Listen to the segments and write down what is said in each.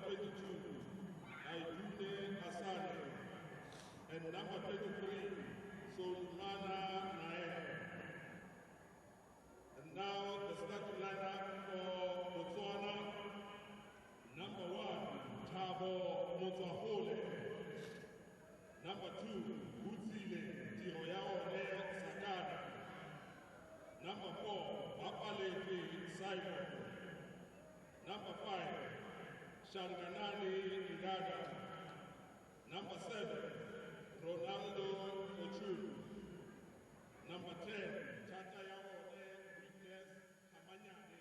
22, Naidune Asane. And number 23, Solmana Nae. And now the starting lineup for Botswana. Number 1, Thabo Motswahole. Number 2, Butsile Tiroyaone Sakana. Number 4, Mapaleti Simon. Number 5, Shanganani Igada. Number 7, Ronaldo Ochu. Number 10, Tatayaone Witness Hamanyane.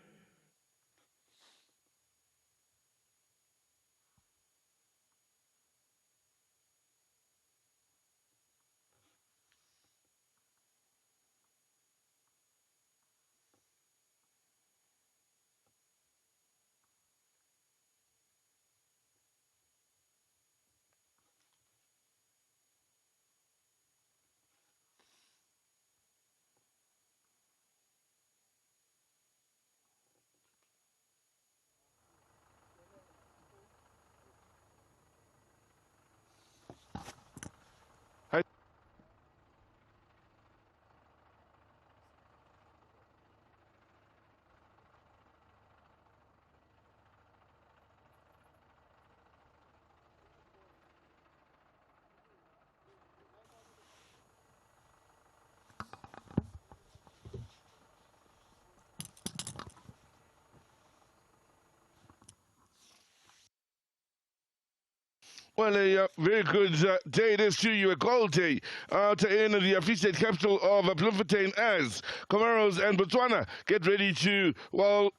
Well, a very good day it is to you, a cold day in the Free State capital of Bloemfontein as Comoros and Botswana get ready to, well,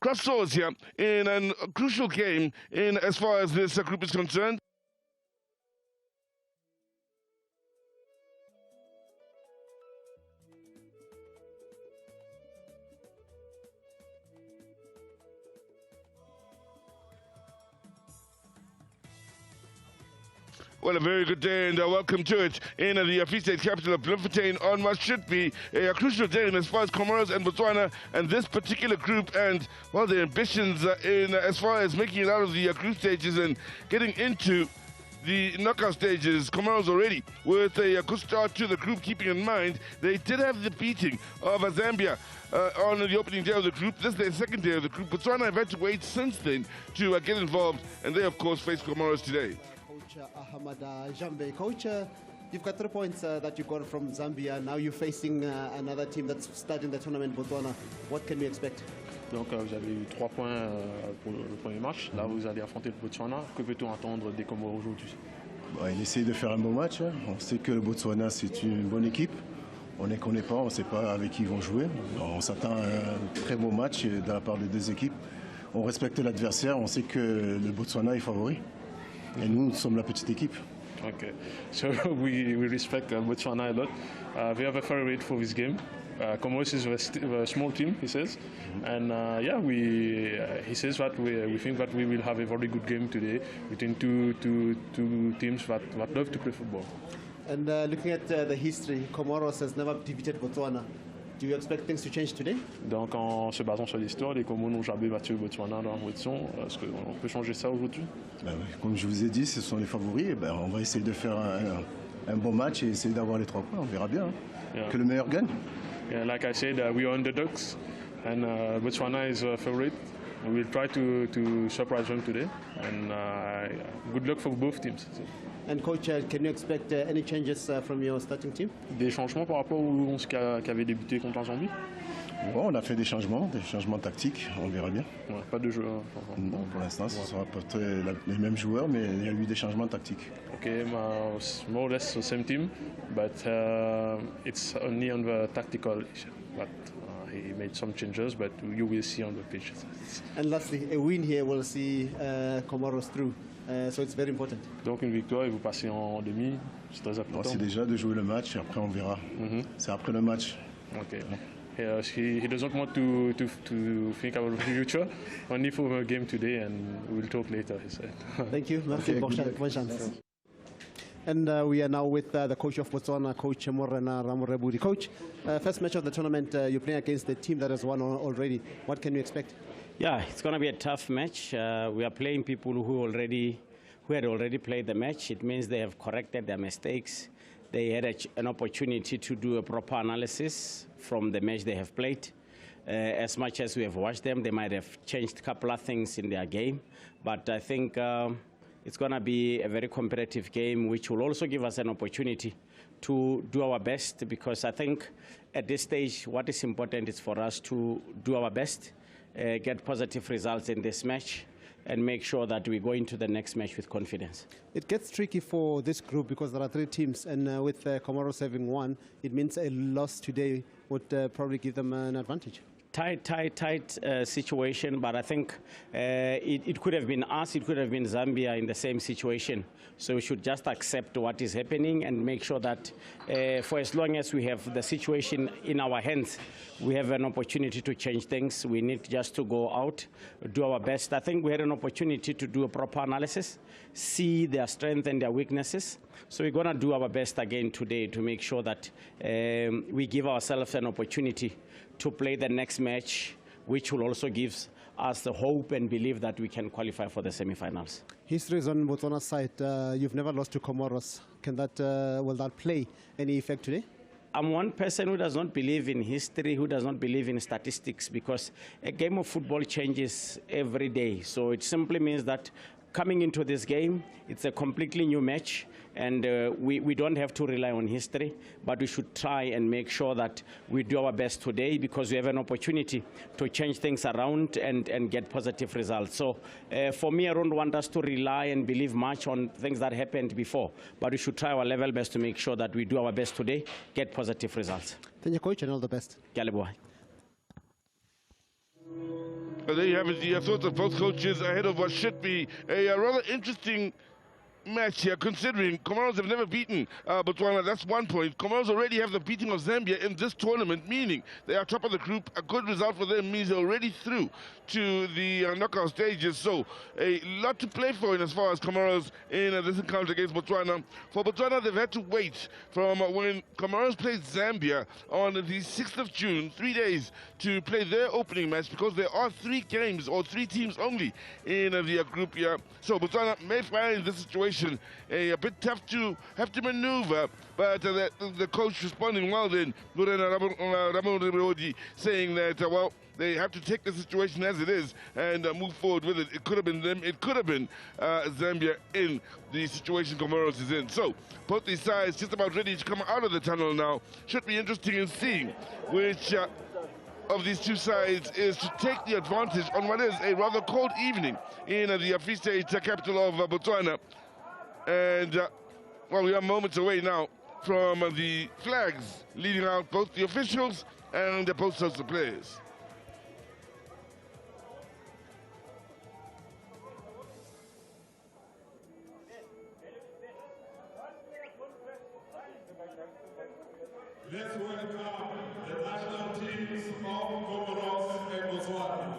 cross swords here in a crucial game in as far as this group is concerned. Well, a very good day and welcome to it in the Free State capital of Bloemfontein on what should be a crucial day as far as Comoros and Botswana and this particular group and, well, the ambitions in as far as making it out of the group stages and getting into the knockout stages. Comoros already with a good start to the group, keeping in mind they did have the beating of Zambia on the opening day of the group. This is their second day of the group. Botswana have had to wait since then to get involved, and they, of course, face Comoros today. Coach Ahmad Jambe. Coach, you've got 3 points that you got from Zambia. Now you're facing another team that's starting the tournament, Botswana. What can we expect? Donc vous avez eu 3 points pour le premier match. Là vous allez affronter le Botswana. Que peut-on attendre des Comoros aujourd'hui? Il essaie de faire un bon match. On sait que le Botswana c'est une bonne équipe. On ne les connaît pas, on ne sait pas avec qui ils vont jouer. On s'attend à un très beau match de la part des deux équipes. On respecte l'adversaire, on sait que le Botswana est favori. Et nous sommes la petite équipe. Okay, so we respect Botswana a lot. We have a favorite for this game. Comoros is a small team, he says, and yeah, he says that we think that we will have a very good game today between two teams that love to play football. And looking at the history, Comoros has never defeated Botswana. Do you expect things to change today? Donc en se basant sur l'histoire, les Comoros n'ont jamais battu le Botswana dans la compétition. Est-ce qu'on peut changer ça aujourd'hui? Oui. Comme je vous ai dit, ce sont les favoris. On va essayer de faire un bon match et essayer d'avoir les 3 points. On verra bien. Que le meilleur gagne. Yeah, like I said, we are underdogs, and Botswana is a favorite. We will try to surprise them today, and good luck for both teams. And coach, can you expect any changes from your starting team? Des changements par rapport au 11 qui avait débuté contre la Zambie? Bon, on a fait des changements tactiques, on verra bien. Ouais, pas de joueurs. Non, pour l'instant, ce sera peut-être les mêmes joueurs, mais il y a eu des changements tactiques. Okay, more or less the same team, but it's only on the tactical issue. But he made some changes, but you will see on the pitch. And lastly, a win here will see Comoros through. So it's very important. Donc une victoire et vous passez en demi, c'est très important. C'est déjà de jouer le match et après on verra. C'est après le match. Okay. He doesn't want to think about the future, only for the game today, and we'll talk later, he said. Thank you. Merci. Bonne chance. And we are now with the coach of Botswana, Coach Morena Ramoreburi. Coach, first match of the tournament, you're playing against the team that has won already. What can you expect? Yeah, it's going to be a tough match. We are playing people who had already played the match. It means they have corrected their mistakes. They had an opportunity to do a proper analysis from the match they have played. As much as we have watched them, they might have changed a couple of things in their game. But I think it's going to be a very competitive game, which will also give us an opportunity to do our best, because I think at this stage what is important is for us to do our best, get positive results in this match, and make sure that we go into the next match with confidence. It gets tricky for this group because there are 3 teams, and with Comoros having won, it means a loss today would probably give them an advantage. Tight situation, but I think it could have been us, it could have been Zambia in the same situation. So we should just accept what is happening and make sure that for as long as we have the situation in our hands, we have an opportunity to change things. We need just to go out, do our best. I think we had an opportunity to do a proper analysis, see their strengths and their weaknesses. So we're going to do our best again today to make sure that we give ourselves an opportunity to play the next match, which will also give us the hope and believe that we can qualify for the semifinals. History is on Botswana's side. You've never lost to Comoros. Will that play any effect today? I'm one person who does not believe in history, who does not believe in statistics, because a game of football changes every day. So it simply means that coming into this game, it's a completely new match, and we don't have to rely on history, but we should try and make sure that we do our best today, because we have an opportunity to change things around and get positive results. So for me, I don't want us to rely and believe much on things that happened before, but we should try our level best to make sure that we do our best today, get positive results. Thank you, Coach, and all the best. There you have it, the thoughts of both coaches ahead of what should be a rather interesting match here, considering Comoros have never beaten Botswana. That's 1 point. Comoros already have the beating of Zambia in this tournament, meaning they are top of the group. A good result for them means they're already through to the knockout stages. So a lot to play for in as far as Comoros in this encounter against Botswana. For Botswana, they've had to wait from when Comoros played Zambia on the 6th of June, 3 days, to play their opening match, because there are 3 games or 3 teams only in the group here. So Botswana may find this situation a bit tough to have to maneuver, but the coach responding well then, saying that, well, they have to take the situation as it is and move forward with it. It could have been them, it could have been Zambia in the situation Comoros is in. So both these sides just about ready to come out of the tunnel now. Should be interesting in seeing which of these 2 sides is to take the advantage on what is a rather cold evening in the Free State capital of Botswana. And, well, we are moments away now from the flags leading out both the officials and both sets of players. Let's welcome the national teams of Comoros and Botswana.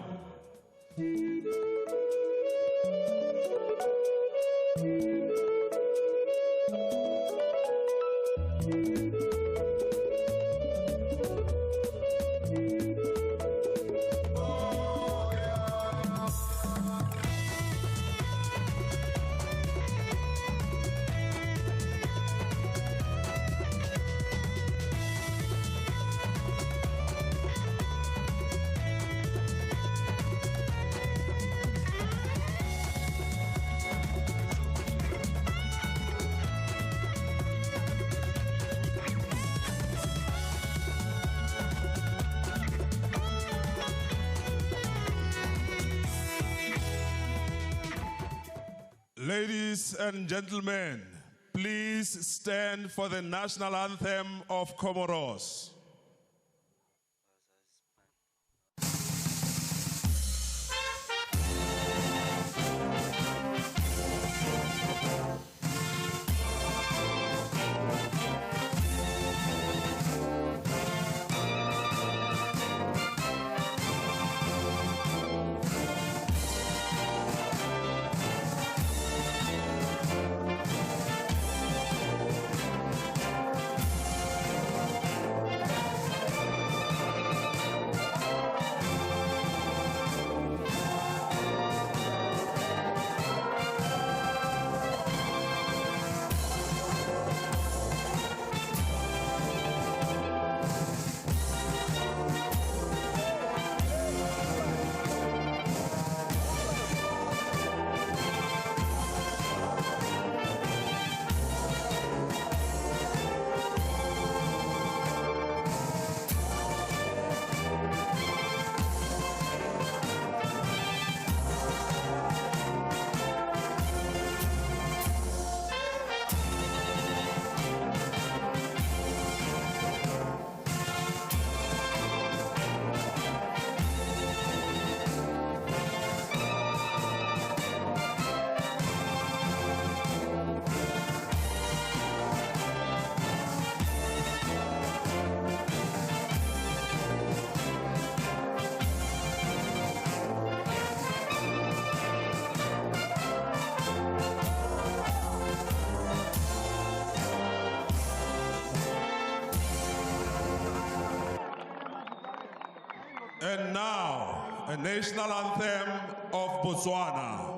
Ladies and gentlemen, please stand for the national anthem of Comoros. And now, a national anthem of Botswana.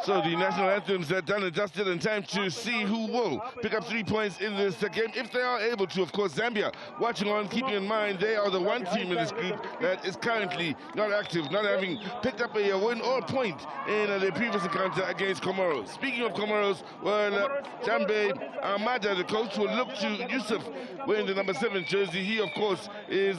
So the national anthems are done and dusted, and time to see who will pick up 3 points in this game, if they are able to. Of course, Zambia watching on, keeping in mind they are the one team in this group that is currently not active, not having picked up a win or a point in their previous encounter against Comoros. Speaking of Comoros, well, Jambe Amada, the coach, will look to Yusuf wearing the number 7 jersey. He, of course, is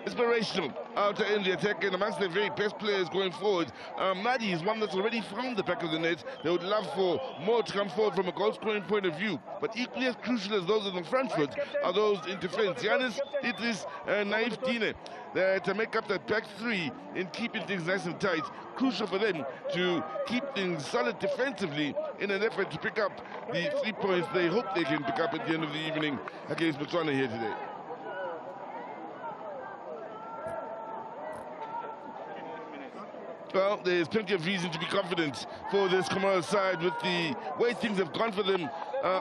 inspirational out in the attack and amongst their very best players going forward. Madi is one that's already found the back of the net. They would love for more to come forward from a goal scoring point of view, but equally as crucial as those in the front foot are those in defense. Yanis, Idris and Naif Dine to make up that back three in keeping things nice and tight. Crucial for them to keep things solid defensively in an effort to pick up the 3 points they hope they can pick up at the end of the evening against Botswana here today. Well, there's plenty of reason to be confident for this Comoros side with the way things have gone for them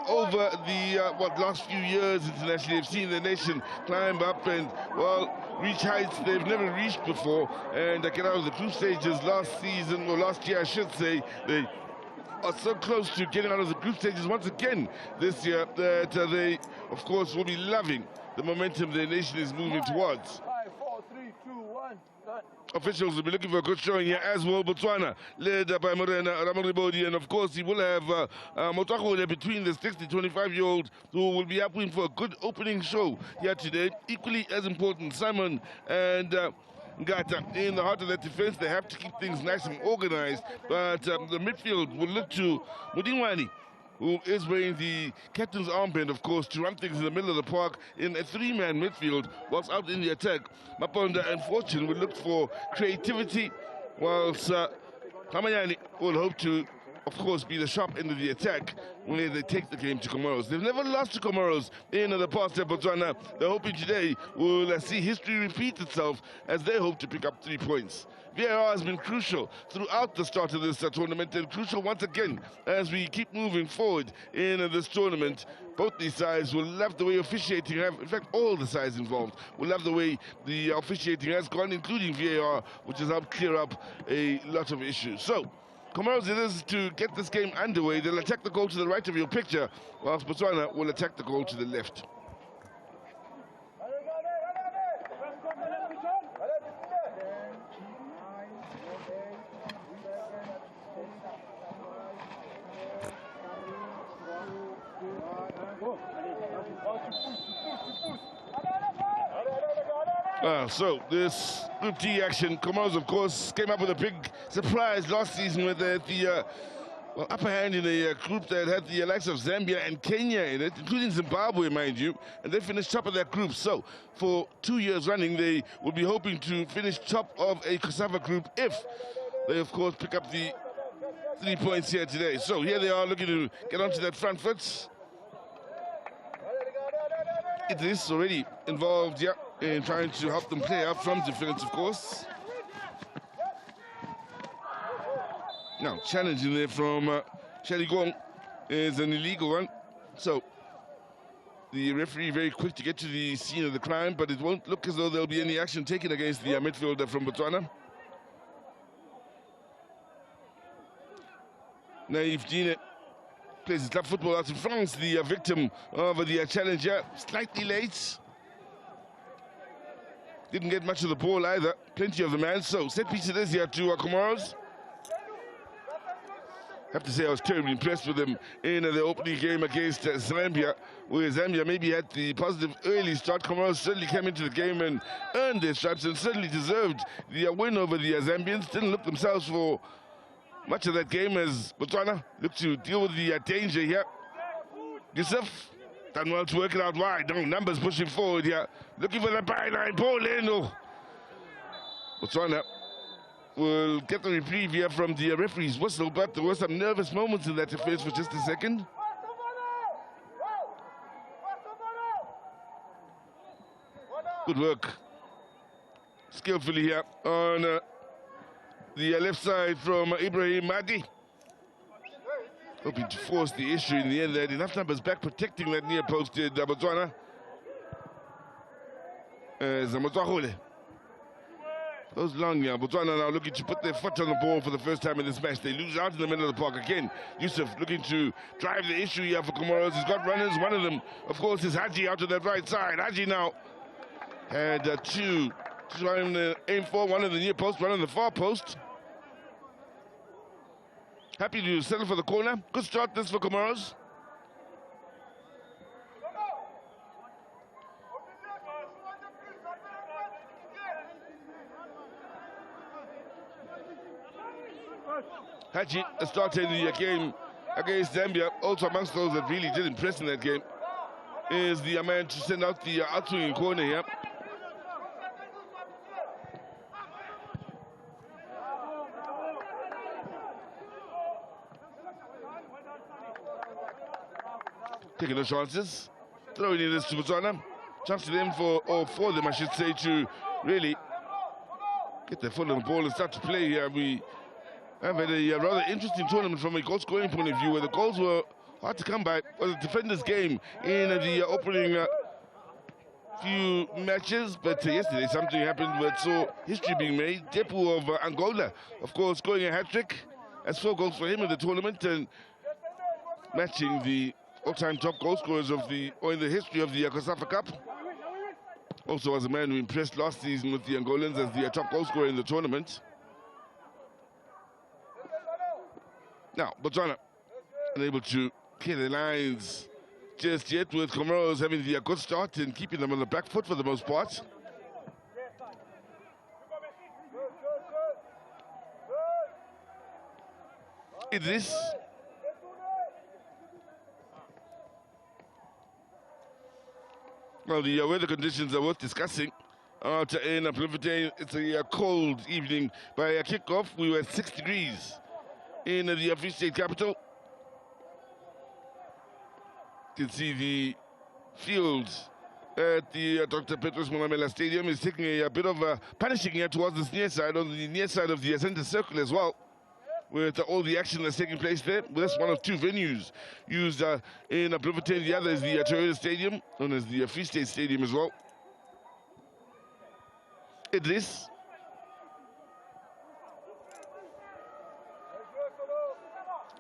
over the last few years internationally. They've seen the nation climb up and, well, reach heights they've never reached before, and get out of the group stages last season, or last year I should say. They are so close to getting out of the group stages once again this year that they, of course, will be loving the momentum their nation is moving towards. 5, 4, 3, 2, 1, start. Officials will be looking for a good showing here as well. Botswana, led by Morena Ramoribodi, and of course he will have Motako there between the 25-year-old who will be hoping for a good opening show here today. Equally as important, Simon and Ngata in the heart of that defense. They have to keep things nice and organized, but the midfield will look to Mudingwani, who is wearing the captain's armband, of course, to run things in the middle of the park in a three-man midfield, whilst out in the attack. Maponda and Fortune will look for creativity, whilst Kamayani will hope to, of course, be the sharp end of the attack when they take the game to Comoros. They've never lost to Comoros in the past at Botswana. They're hoping today we'll see history repeat itself as they hope to pick up 3 points. VAR has been crucial throughout the start of this tournament, and crucial once again as we keep moving forward in this tournament. Both these sides will love the way officiating have, in fact all the sides involved, will love the way the officiating has gone, including VAR, which has helped clear up a lot of issues. So, Comoros it is to get this game underway. They'll attack the goal to the right of your picture, whilst Botswana will attack the goal to the left. So this Group D action, Comoros, of course, came up with a big surprise last season with the upper hand in a group that had the likes of Zambia and Kenya in it, including Zimbabwe, mind you, and they finished top of that group. So for 2 years running, they will be hoping to finish top of a COSAFA group if they, of course, pick up the 3 points here today. So here they are looking to get onto that front foot. It is already involved, yeah, in trying to help them play up from defense, of course. Now, challenging there from Shelly Gong is an illegal one. So, the referee very quick to get to the scene of the crime, but it won't look as though there'll be any action taken against the midfielder from Botswana. Naïf Dine plays his club football out in France, the victim of the challenger, slightly late. Didn't get much of the ball either, plenty of the man. So, set piece it is here to Comoros. Have to say I was terribly impressed with them in the opening game against Zambia, where Zambia maybe had the positive early start. Comoros certainly came into the game and earned their stripes and certainly deserved the win over the Zambians. Didn't look themselves for much of that game as Botswana looked to deal with the danger here. Yusuf done well to work it out wide. No, numbers pushing forward here. Looking for the byline. Ball in. Oh. Botswana will get the reprieve here from the referee's whistle, but there were some nervous moments in that defense for just a second. Good work. Skillfully here on the left side from Ibrahim Mahdi. Hoping to force the issue in the end. They had enough numbers back protecting that near post in Botswana. Zamotwahole. Goes long here. Botswana now looking to put their foot on the ball for the first time in this match. They lose out in the middle of the park again. Yusuf looking to drive the issue here for Comoros. He's got runners. One of them, of course, is Haji out to that right side. Haji now had two trying to aim for. One on the near post, one on the far post. Happy to settle for the corner. Good start this for Comoros. Haji started the game against Zambia. Also amongst those that really did impress in that game is the man to send out the outswinging corner here. Taking the chances, throwing in this to Botswana. Chance to them or for them, I should say, to really get their foot on the ball and start to play here. We have had a rather interesting tournament from a goal scoring point of view, where the goals were hard to come by. It was a defender's game in the opening few matches, but yesterday something happened where it saw history being made. Depu of Angola, of course, scoring a hat-trick. That's 4 goals for him in the tournament and matching the all-time top goal scorers of in the history of the COSAFA Cup. Also was a man who impressed last season with the Angolans as the top goal scorer in the tournament. Now, Botswana unable to clear the lines just yet, with Comoros having the good start and keeping them on the back foot for the most part. Idris. Well, the weather conditions are worth discussing. Out in Bloemfontein, it's a cold evening. By kickoff, we were at 6 degrees in the Free State capital. You can see the field at the Dr. Petrus Molamela Stadium is taking a bit of a punishing here towards this near side, on the near side of the center circle as well, with all the action that's taking place there. That's one of 2 venues used in Bloemfontein. The other is the Toyota Stadium, known as the Free State Stadium as well. Idris.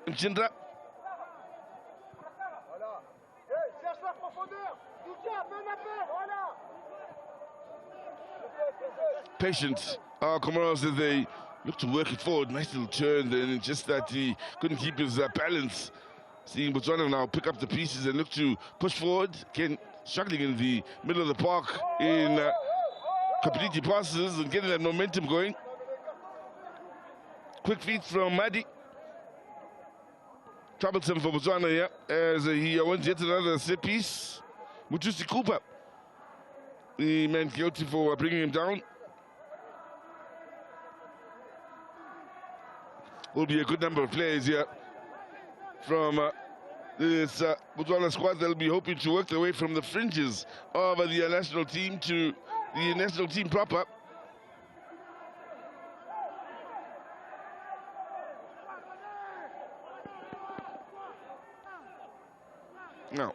Mchindra. Patient. Comoros as they look to work it forward. Nice little turn, and just that he couldn't keep his balance. Seeing Botswana now pick up the pieces and look to push forward. Again, struggling in the middle of the park in completing passes and getting that momentum going. Quick feet from Mahdi. Troublesome for Botswana here as he wants yet another set piece. Mutusi Cooper, the man guilty for bringing him down. will be a good number of players here from this Botswana squad. They'll be hoping to work their way from the fringes of the national team to the national team proper. Now,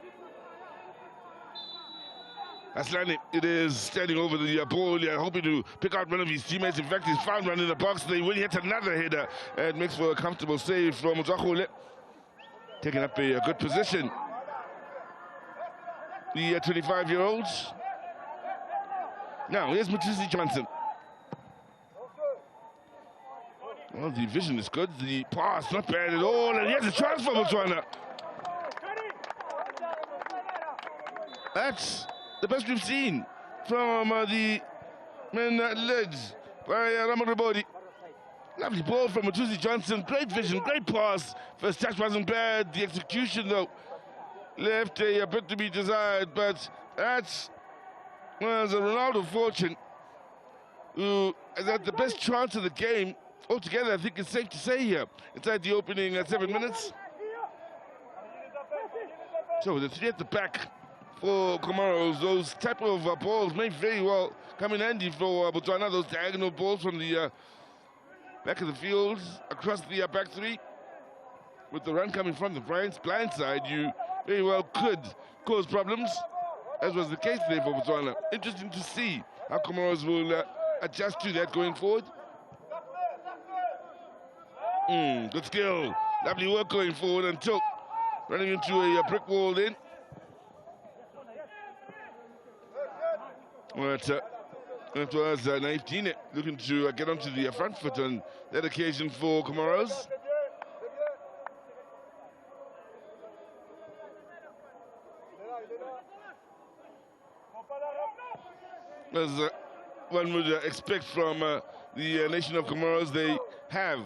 Aslani, it is standing over the ball, hoping to pick out one of his teammates. In fact, he's found one in the box. They will hit another header and makes for a comfortable save from Mutsakhule. Taking up a good position. The 25-year-olds. Now, here's Mutisi Johnson. Well, the vision is good. The pass, not bad at all. And here's a chance for Botswana. That's the best we've seen from the men led by Ramaribodi. Lovely ball from Matusi Johnson. Great vision, great pass. First touch wasn't bad. The execution, though, left a bit to be desired. But that was a Ronaldo fortune, who has had the best chance of the game altogether. I think it's safe to say here, inside the opening 7 minutes. So the three at the back for Comoros, those type of balls may very well come in handy for Botswana. Those diagonal balls from the back of the field across the back three. With the run coming from the blind side, you very well could cause problems, as was the case there for Botswana. Interesting to see how Comoros will adjust to that going forward. Good skill, lovely work going forward until running into a brick wall then. But it was Naif Dine looking to get onto the front foot on that occasion for Comoros. As one would expect from the nation of Comoros, they have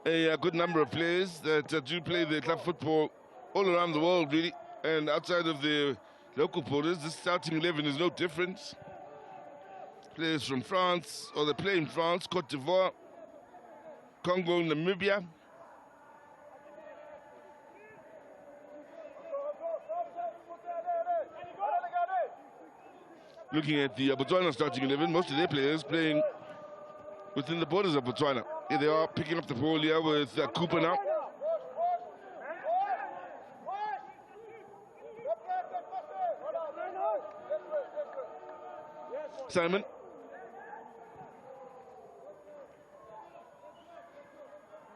a good number of players that do play their club football all around the world, really, and outside of the local borders. This starting 11 is no different. Players from France, or they play in France, Cote d'Ivoire, Congo, Namibia. Looking at the Botswana starting 11, most of their players playing within the borders of Botswana. Here they are picking up the ball here with Cooper now. Simon.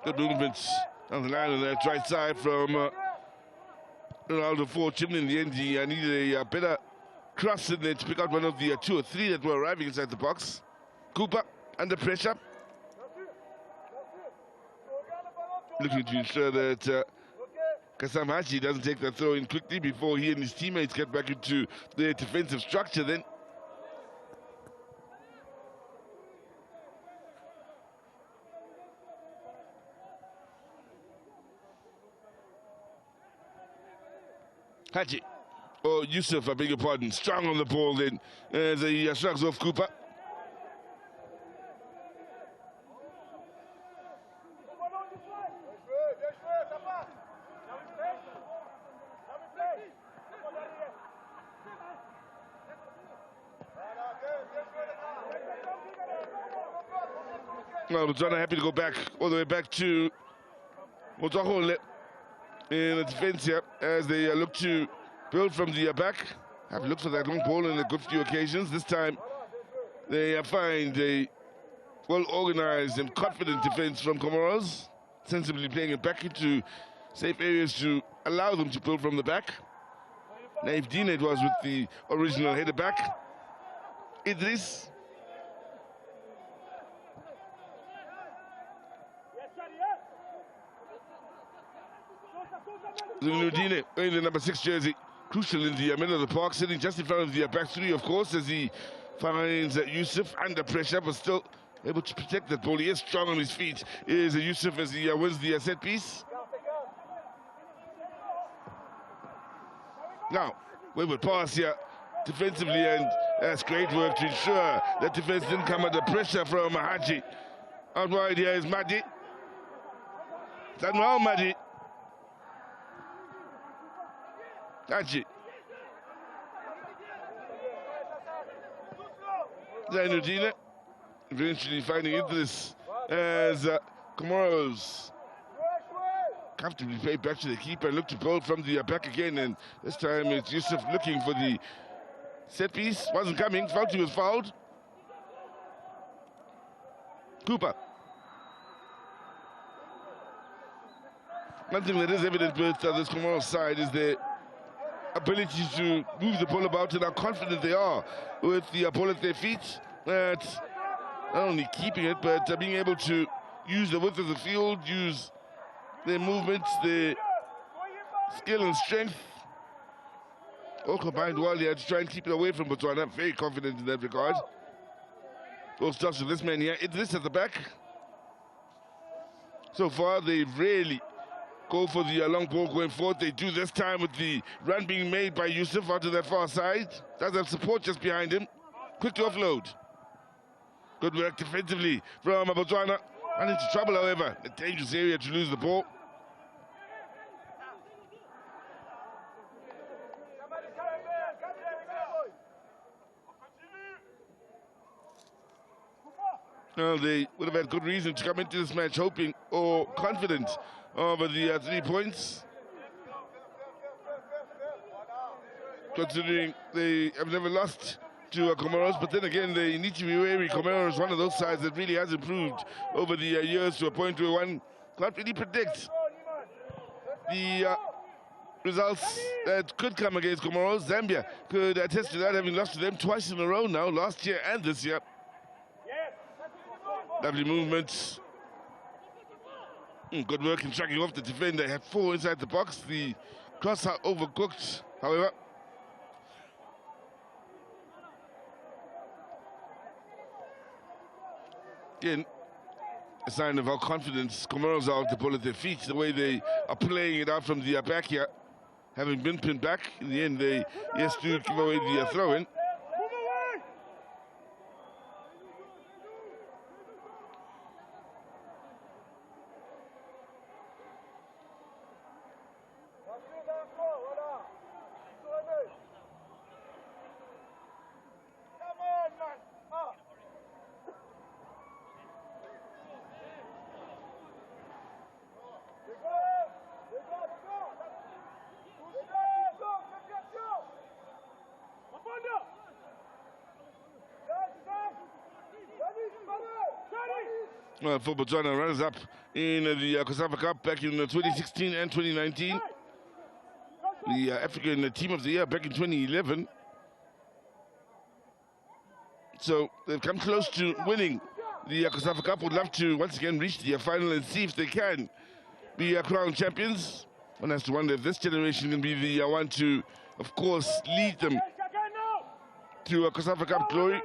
Good movements on the line on that right side from Ronaldo Fortune. In the end, he needed a better cross in there to pick out one of the 2 or 3 that were arriving inside the box. Cooper under pressure. Looking to ensure that Kasam Haji doesn't take that throw in quickly before he and his teammates get back into the defensive structure then. Haji, or Yusuf, I beg your pardon, strong on the ball then as he shrugs off Cooper. Well, Botswana happy to go back, all the way back to Motsakhole in the defense here as they look to build from the back. Have looked for that long ball on a good few occasions. This time they find a well-organized and confident defense from Comoros, sensibly playing it back into safe areas to allow them to build from the back. Naif Dine it was with the original header back. Idris. Zunudine wearing the number 6 jersey, crucial in the middle of the park, sitting just in front of the back three, of course, as he finds Yusuf under pressure, but still able to protect that ball. He is strong on his feet, is Yusuf, as he wins the set piece. Now, wayward pass here defensively, and that's great work to ensure that defense didn't come under pressure from Haji. Out wide here is Mahdi. Samuel Madi. Achi. Zainudina eventually finding into this as Comoros comfortably played back to the keeper and looked to goal from the back again, and this time it's Yusuf looking for the set piece. Wasn't coming. Fauci was fouled. Cooper. One thing that is evident with this Comoros side is their ability to move the ball about and how confident they are with the ball at their feet. At not only keeping it, but being able to use the width of the field, use their movements, their skill and strength, all combined well here to try and keep it away from Botswana. Very confident in that regard. Goal starts with this man here. It's this at the back. So far, they rarely go for the long ball going forward. They do this time with the run being made by Yusuf out to that far side. Does have support just behind him. Quick to offload. Good work defensively from Botswana. Run into trouble, however. A dangerous area to lose the ball. Well, they would have had good reason to come into this match hoping or confident over the 3 points. Considering they have never lost to Comoros, but then again, they need to be wary. Comoros is one of those sides that really has improved over the years to a point where one can't really predict the results that could come against Comoros. Zambia could attest to that, having lost to them twice in a row now, last year and this year. Lovely movements. Good work in tracking off the defender. Had 4 inside the box. The cross overcooked, however. Again, a sign of how confident Comoros are with the ball at their feet, the way they are playing it out from the back here. Having been pinned back, in the end, they yes to give away the throw-in. Well, for Botswana, runners-up in the COSAFA Cup back in 2016 and 2019. The African Team of the Year back in 2011. So they've come close to winning the COSAFA Cup. Would love to once again reach the final and see if they can be crowned champions. One has to wonder if this generation can be the one to, of course, lead them to a COSAFA Cup glory.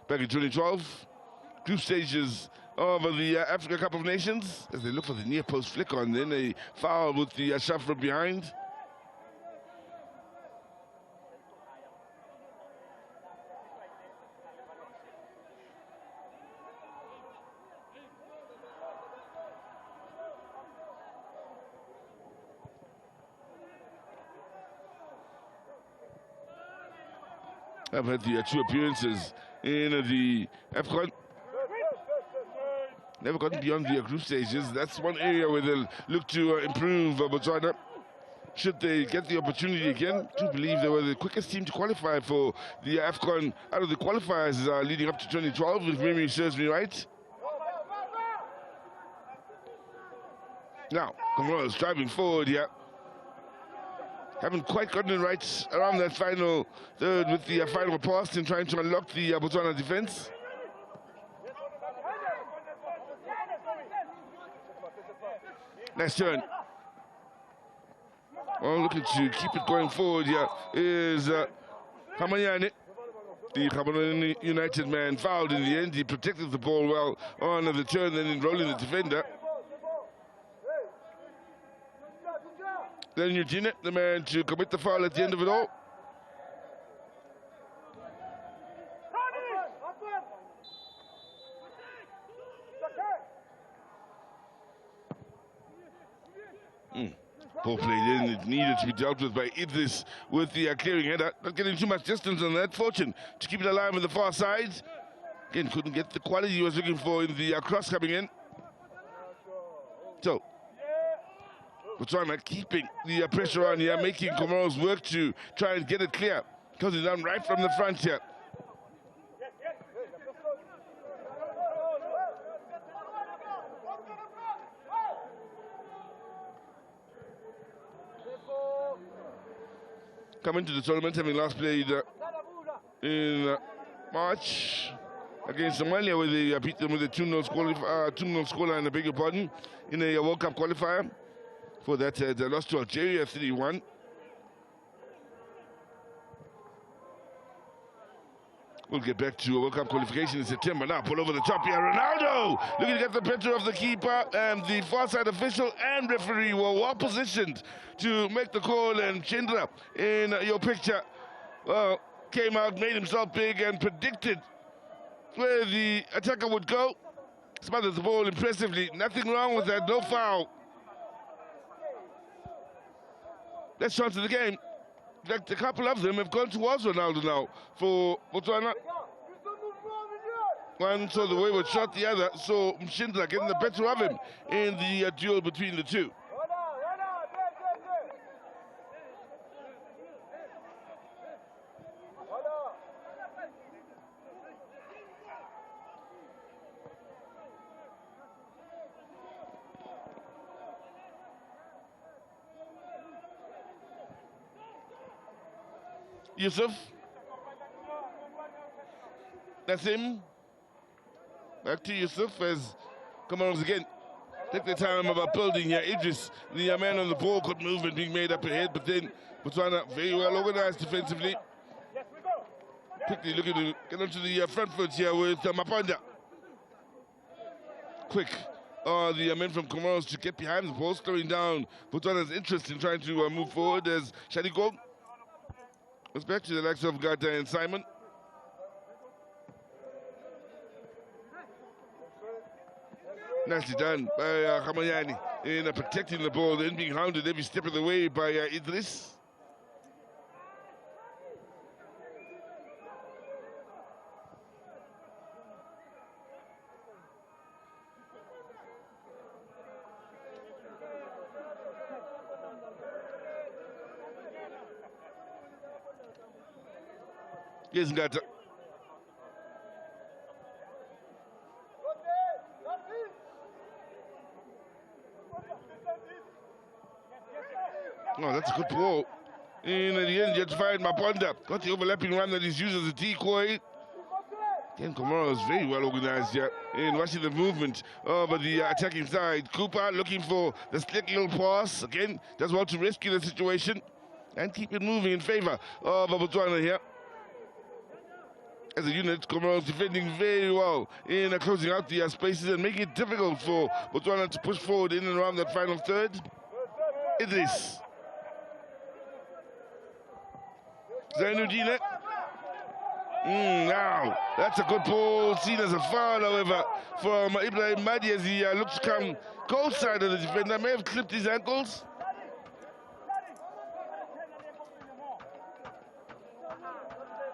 Back in 2012, group stages of the Africa Cup of Nations, as they look for the near post flick on, then a foul with the shove from behind. I've had the 2 appearances in the AFCON. Never gotten beyond the group stages. That's one area where they'll look to improve Botswana. Should they get the opportunity again, to believe they were the quickest team to qualify for the AFCON out of the qualifiers leading up to 2012, if memory serves me right. Now, Comoros driving forward here. Haven't quite gotten it right around that final third with the final pass and trying to unlock the Botswana defense. Nice turn. Well, looking to keep it going forward here is Hamanyane. The Cameroon United man fouled in the end. He protected the ball well on the turn, then enrolling the defender. Then Eugene, the man to commit the foul at the end of it all. Ball played in, it needed to be dealt with by Idris with the clearing header. Not getting too much distance on that. Fortune to keep it alive on the far side. Again, couldn't get the quality he was looking for in the cross coming in. So, Botswana keeping the pressure on here, making Comoros work to try and get it clear. Because it's done right from the front here. Coming to the tournament, having last played in March against Somalia, where they beat them with a 2-0 scoreline, I beg your pardon, in a World Cup qualifier. For that, they lost to Algeria 3-1. We'll get back to a World Cup qualification in September. Now, pull over the top here. Ronaldo looking to get the better of the keeper, and the far side official and referee were well positioned to make the call. And Chindra, in your picture, came out, made himself big, and predicted where the attacker would go. Smothered the ball impressively. Nothing wrong with that, no foul. Let's chance of the game. In fact, a couple of them have gone towards Ronaldo now for Botswana. One saw the wayward shot, the other saw Mshindra getting the better of him in the duel between the two. Yusuf, that's him. Back to Yusuf as Comoros again take the time about building here. Idris, the man on the ball, good movement being made up ahead, but then Botswana very well organized defensively. Quickly looking to get onto the front foot here with Mapanda. Quick the men from Comoros to get behind the ball, slowing down Botswana's interest in trying to move forward as Shadiko. Let's back to the likes of Gata and Simon. Nicely done by Khamayani in protecting the ball, then being hounded every step of the way by Idris. Yes, Gata. Oh, that's a good ball. In the end, you have to find Mapanda. Got the overlapping run that he's used as a decoy. Again, Comoros is very well organized here in watching the movement over the attacking side. Cooper looking for the slick little pass. Again, does well to rescue the situation and keep it moving in favor of Botswana here. As a unit, Comoros defending very well in closing out the spaces and making it difficult for Botswana to push forward in and around that final third. Idris. Zainuddin. Now, that's a good ball, seen as a foul, however, from Ibrahim Mahdi as he looks to come cold side of the defender. May have clipped his ankles.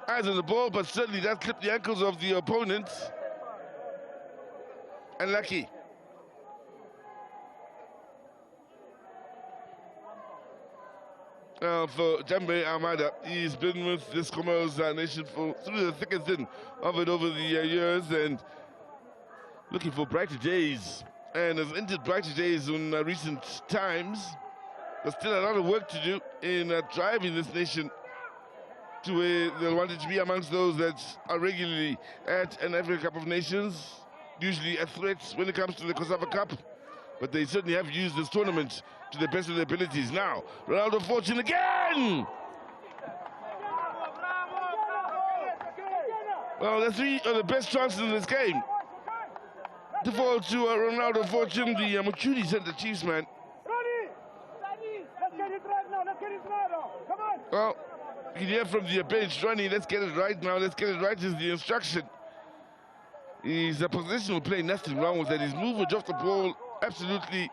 Eyes on the ball, but certainly that clipped the ankles of the opponent. Unlucky. For Jambe Armada, he's been with this Comoros nation through the thick and thin of it over the years, and looking for brighter days. And has entered brighter days in recent times. There's still a lot of work to do in driving this nation to where they'll want it to be amongst those that are regularly at an African Cup of Nations, usually a threat when it comes to the COSAFA Cup. But they certainly have used this tournament to the best of their abilities. Now, Ronaldo Fortune again! Well, that's three of the best chances in this game. To fall to Ronaldo Fortune, the Machudi Center Chiefs man. Well, you can hear from the bench, Ronnie, let's get it right now, let's get it right is the instruction. His positional play, nothing wrong with that. His movement off the ball, absolutely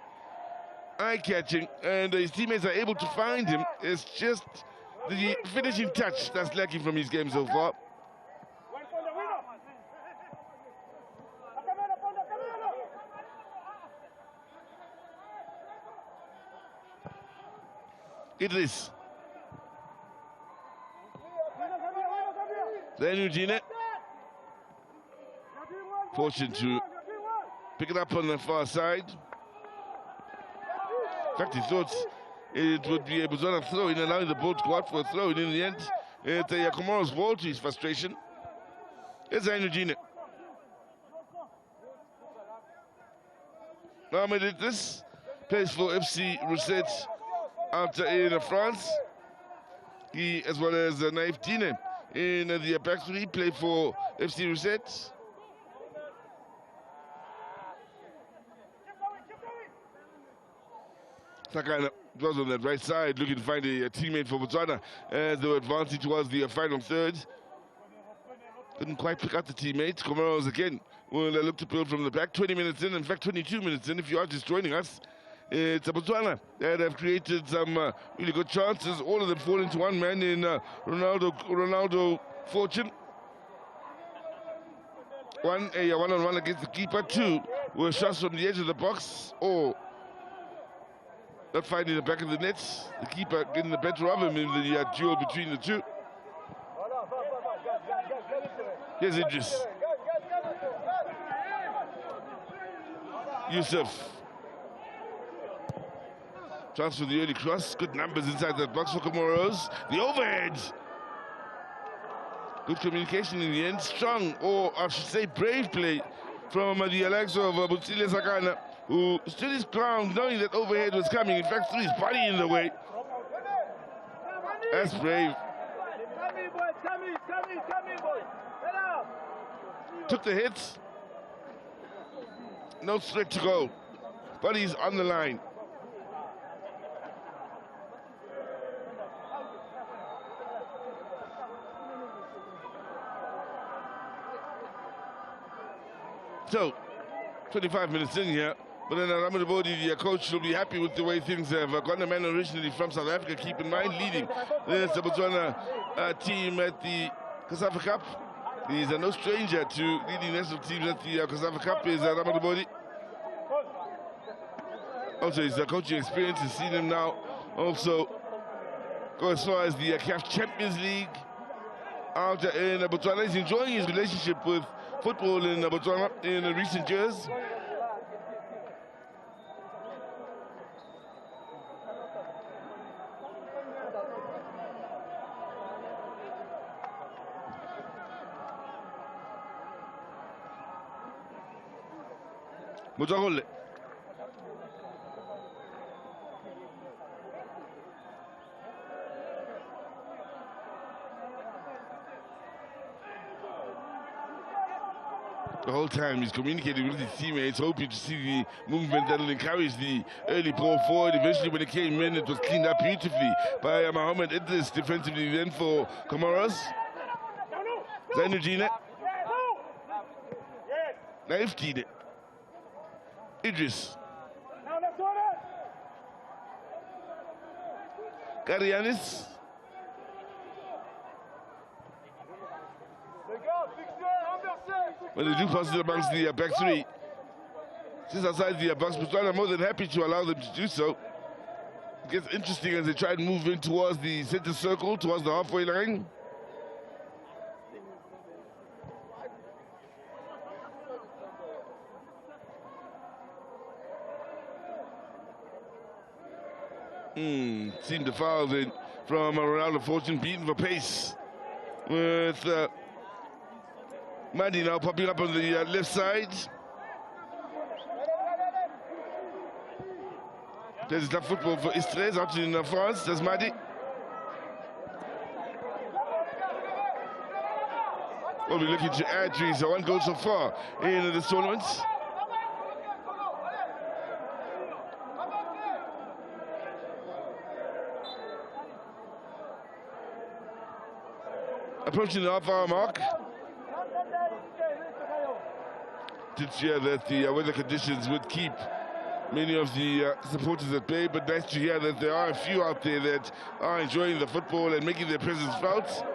eye-catching, and his teammates are able to find him. It's just the finishing touch that's lacking from his game so far. Idris. Then Eugene. Fortune to pick it up on the far side. In fact, he thought it would be a Botswana throw in, allowing the ball to go out for a throw, and in the end, it's a Comoros ball to his frustration. It's Eugene. Mohamed Idris plays for FC Rousset out in France. He, as well as Naif Dine in the back three, play for FC Rousset. Sakana was on that right side, looking to find a teammate for Botswana as they were advancing towards the final third. Couldn't quite pick out the teammates. Comoros again will look to build from the back. 20 minutes in fact 22 minutes in if you are just joining us. It's Botswana that have created some really good chances. All of them fall into one man in Ronaldo Fortune. One, a one-on-one against the keeper. Two were shots from the edge of the box, or not finding the back of the net. The keeper getting the better of him in the duel between the two. Here's Idris. Yusuf. Chance for the early cross. Good numbers inside that box for Comoros. The overhead. Good communication in the end. Strong, or I should say brave play from the likes of Butsile Sakana, who stood his ground knowing that overhead was coming. In fact, threw his body in the way. That's brave. Took the hit. No threat to go. But he's on the line. So, 25 minutes in here, but then Ramadabodi, the coach, will be happy with the way things have gone. The man originally from South Africa, keep in mind, leading the Botswana team at the COSAFA Cup. He's no stranger to leading national teams at the COSAFA Cup, is Ramadabodi. Also, his coaching experience has seen him now also go as far as the CAF Champions League out in Botswana. He's enjoying his relationship with football in Botswana in recent years. Mujahole. The whole time he's communicating with his teammates, hoping to see the movement that will encourage the early ball forward. Eventually, when it came in, it was cleaned up beautifully by Mohamed Idris defensively then for Comoros. Zainudine. Naif Dine. Idris. Karianis. When they do pass it amongst the back three, just outside the box, Botswana more than happy to allow them to do so. It gets interesting as they try and move in towards the center circle, towards the halfway line. Seen the foul then from Ronaldo Fortune, beaten for pace with Madi now popping up on the left side. There's that football for Istres out in France. There's Madi. We'll be looking to add to his one goal so far in this tournament. Approaching the half-hour mark. Did fear that the weather conditions would keep many of the supporters at bay, but nice to hear that there are a few out there that are enjoying the football and making their presence felt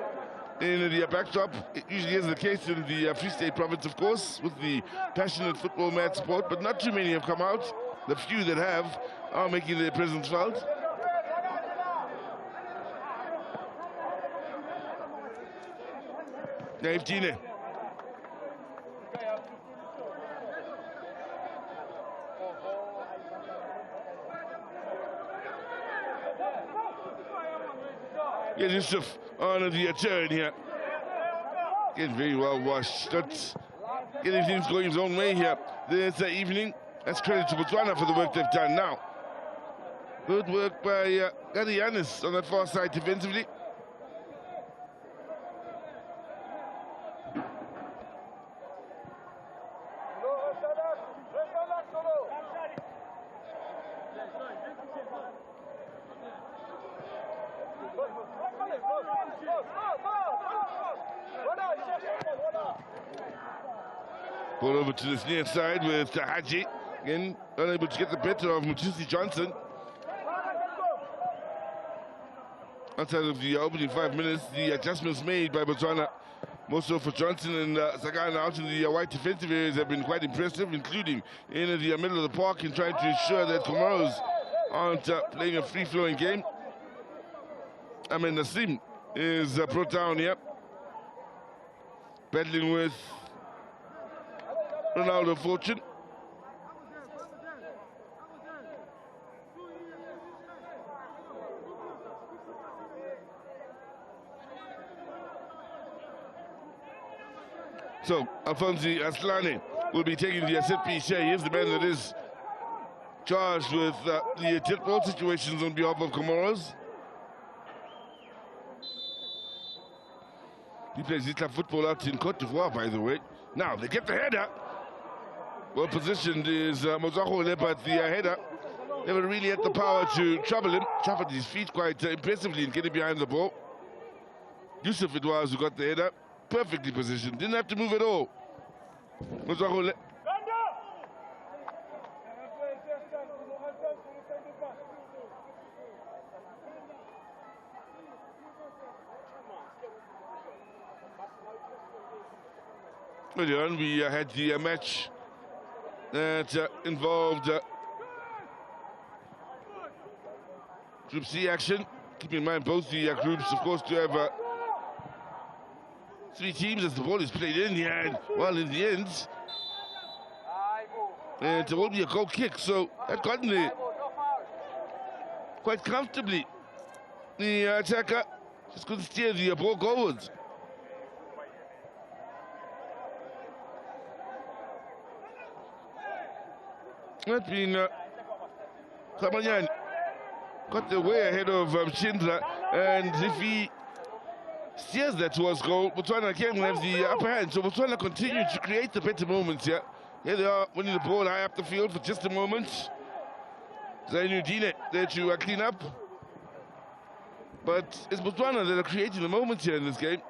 in the backdrop. It usually is the case in the Free State province, of course, with the passionate football match support, but not too many have come out. The few that have are making their presence felt. Dave Gine. Yes, Yusuf on the turn here. Getting very well washed. Not getting things going his own way here this evening. That's credit to Botswana for the work they've done now. Good work by Gadi Yanis on that far side defensively. Ball over to this near side with Haji. Again, unable to get the better of Mutisi Johnson. Outside of the opening 5 minutes, the adjustments made by Botswana, more so for Johnson and Sagana out in the wide defensive areas, have been quite impressive, including in the middle of the park and trying to ensure that Comoros aren't playing a free-flowing game. Ahmed Nassim is brought down here, battling with Ronaldo Fortune. So, Alfonsi Aslani will be taking the set piece here. He is the man that is charged with the tip ball situations on behalf of Comoros. He plays his football out in Cote d'Ivoire, by the way. Now, they get the header. Well positioned is Mozahole, but the header never really had the power to trouble him. Shuffled his feet quite impressively in getting behind the ball. Yusuf it was who got the header. Perfectly positioned, didn't have to move at all. Mozahole. Earlier on, we had the match that involved Group C action. Keep in mind both the groups, of course, to have 3 teams as the ball is played in here. And, well, in the end, it will be a goal kick, so that got in there quite comfortably. The attacker just couldn't steer the ball goalwards. That's been Kamanyan got the way ahead of Shindra, and if he steers that towards goal, Botswana can have the upper hand. So Botswana continue to create the better moments here. Here they are winning the ball high up the field for just a moment. Zainu Dine there to clean up. But it's Botswana that are creating the moments here in this game.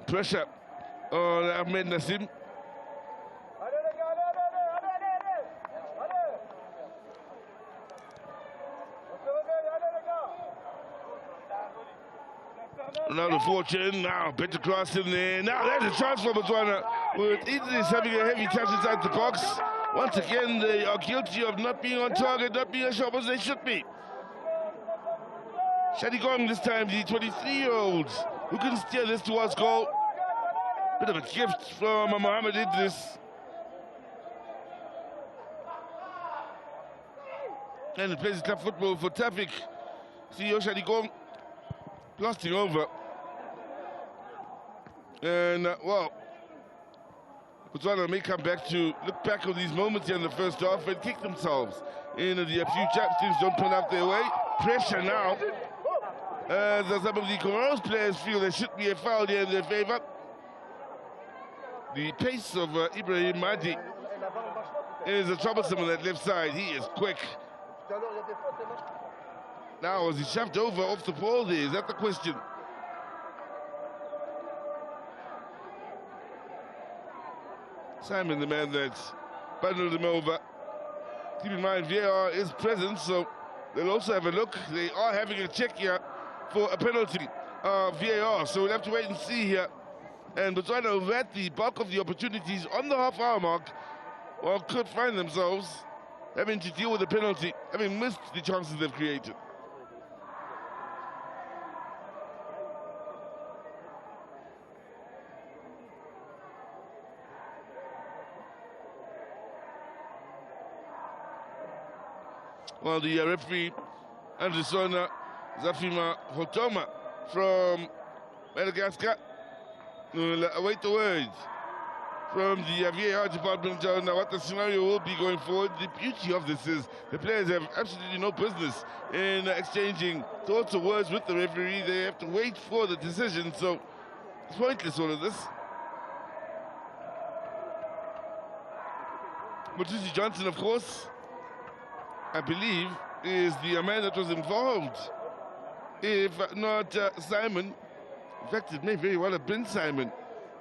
Pressure on Ahmed Nassim. Another fortune, now better cross in there. Now there's a chance for Botswana with Idris having a heavy touch inside the box. Once again, they are guilty of not being on target, not being as sharp as they should be. Shadi Gong this time, the 23-year-olds who can steer this towards goal. Bit of a gift from Mohamed Idris. And he plays club football for Tafik. CEO Shadi Gong blasting over. And, well, Botswana may come back to look back on these moments here in the first half and kick themselves in the future. Things don't turn out their way. Pressure now. As some of the Comoros players feel there should be a foul here in their favor. The pace of Ibrahim Mahdi is troublesome on that left side. He is quick. Now, was he shoved over off the ball there? Is that the question? Simon, the man that's bundled him over. Keep in mind, VAR is present, so they'll also have a look. They are having a check here for a penalty, VAR, so we'll have to wait and see here. And Botswana, who've had the bulk of the opportunities on the half-hour mark, well, could find themselves having to deal with the penalty, having missed the chances they've created. Well, the referee, Anderson Zafima Hotoma from Madagascar, will await the words from the VAR department on what the scenario will be going forward. The beauty of this is the players have absolutely no business in exchanging thoughts or words with the referee. They have to wait for the decision, so it's pointless, all of this. Matusi Johnson, of course, I believe, is the man that was involved. If not Simon, in fact, it may very well have been Simon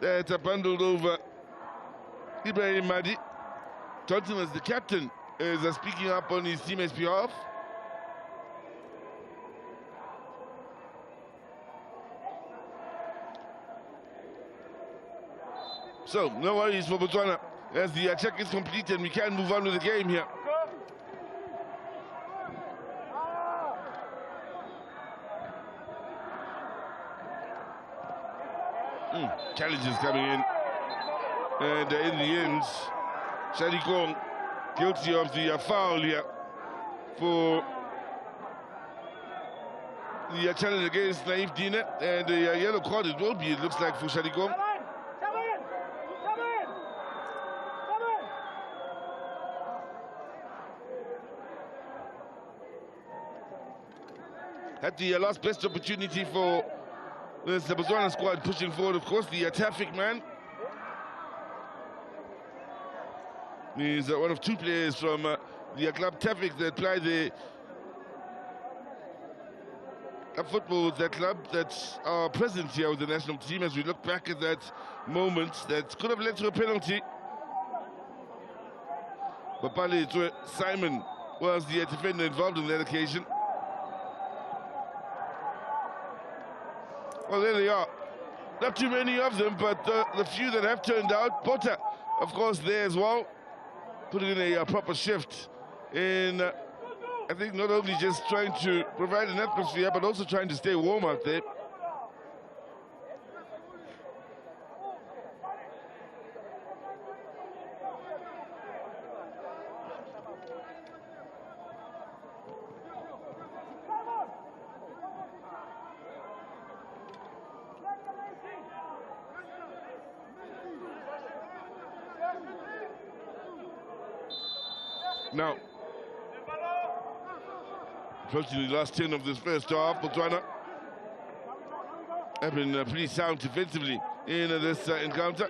that bundled over Ibrahim Madi. Johnson, as the captain, is speaking up on his teammates' behalf. So, no worries for Botswana as the check is complete and we can move on with the game here. Challenges coming in, and in the end, Shadikong guilty of the foul here for the challenge against Naif Dina, and a yellow card it will be, it looks like, for Shadikong. Had the last best opportunity for this Botswana squad pushing forward, of course. The Tafik man is one of two players from the club Tafik that play the club football with that club that are present here with the national team. As we look back at that moment that could have led to a penalty, but Simon was the defender involved in that occasion. Well, there they are. Not too many of them, but the few that have turned out. Potter, of course, there as well, putting in a proper shift in, I think, not only just trying to provide an atmosphere, but also trying to stay warm out there. Now, approaching the last 10 of this first half, Botswana have been pretty sound defensively in this encounter.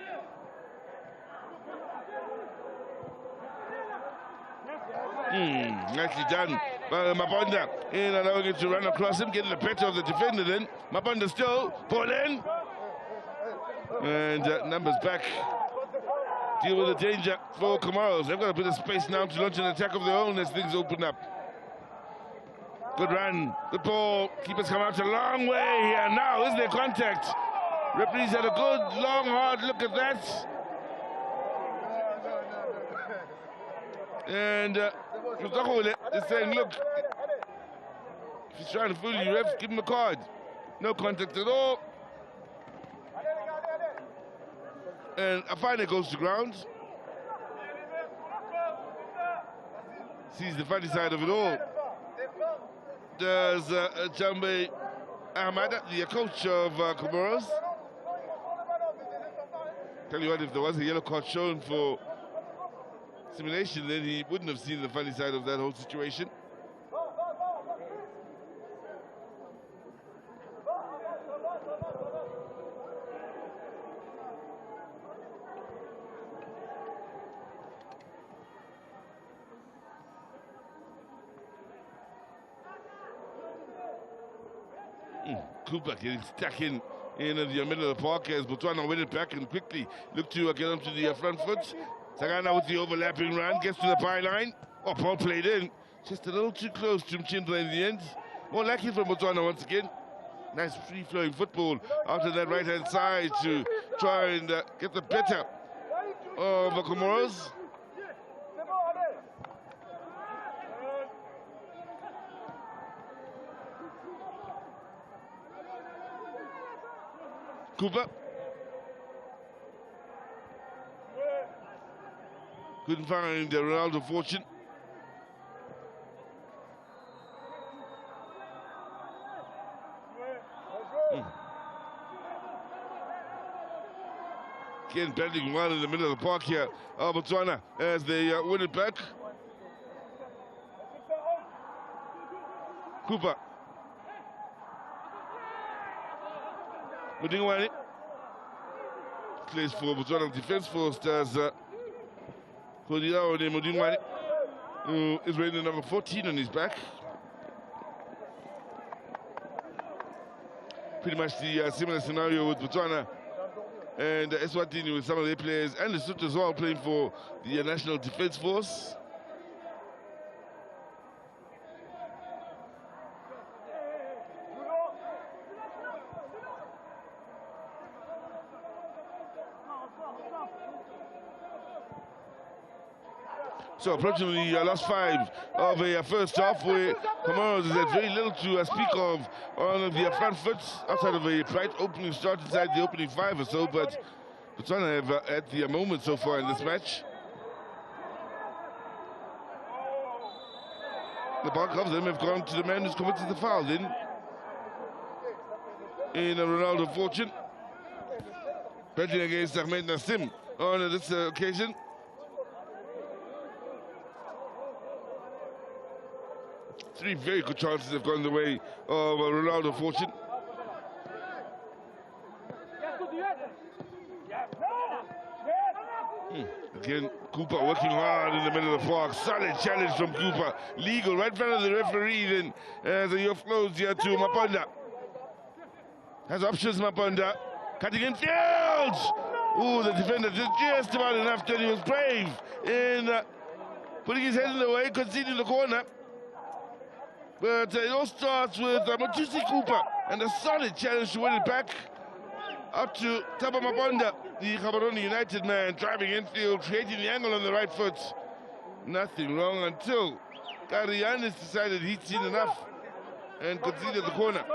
Nicely done by Mabonda in allowing it to run across him, getting the better of the defender then. Mabonda still, ball in. And numbers back. Deal with the danger for Comoros. They've got a bit of space now to launch an attack of their own as things open up. Good run, good ball. Keepers come out a long way here. Now, is there contact? Referees had a good, long, hard look at that. And Muzakole is saying, look, if he's trying to fool you, refs, give him a card. No contact at all. And Afane goes to ground. Sees the funny side of it all. Does Jambe Ahmad, the coach of Comoros. Tell you what, if there was a yellow card shown for simulation, then he wouldn't have seen the funny side of that whole situation. Cooper getting stuck in in the middle of the park as Botswana win it back and quickly look to get onto the front foot. Sagana with the overlapping run, gets to the byline. Oh, ball played in. Just a little too close to Mchindra in the end. More lucky for Botswana once again. Nice free-flowing football out of that right-hand side to try and get the better of the Comoros. Cooper. Couldn't find the Ronaldo fortune. Again, bending well in the middle of the park here. Botswana as they win it back. Cooper. Mudingwani. Plays for Botswana Defense Force as Kodiaone Mudingwani, who is wearing the number 14 on his back. Pretty much the similar scenario with Botswana and Eswatini with some of their players, and Lesotho as well playing for the National Defense Force. So approaching the last 5 of a first half, where Comoros has had very little to speak of on the front foot, outside of a bright opening start inside the opening 5 or so, but Botswana have at the moment so far in this match. The bulk of them have gone to the man who's committed the foul in a Ronaldo fortune. Betting against Ahmed Nassim on this occasion. Three very good chances have gone the way of Ronaldo fortune. Again, Cooper working hard in the middle of the park. Solid challenge from Cooper. Legal right in front of the referee then as the flows here to Maponda. Has options, Maponda. Cutting in field! Ooh, the defender did just about enough that he was brave in putting his head in the way, conceding the corner. But it all starts with Matusi Cooper and a solid challenge to win it back. Up to Taba Mabonda, the Gaborone United man, driving infield, creating the angle on the right foot. Nothing wrong until Karianis decided he'd seen enough and conceded the corner.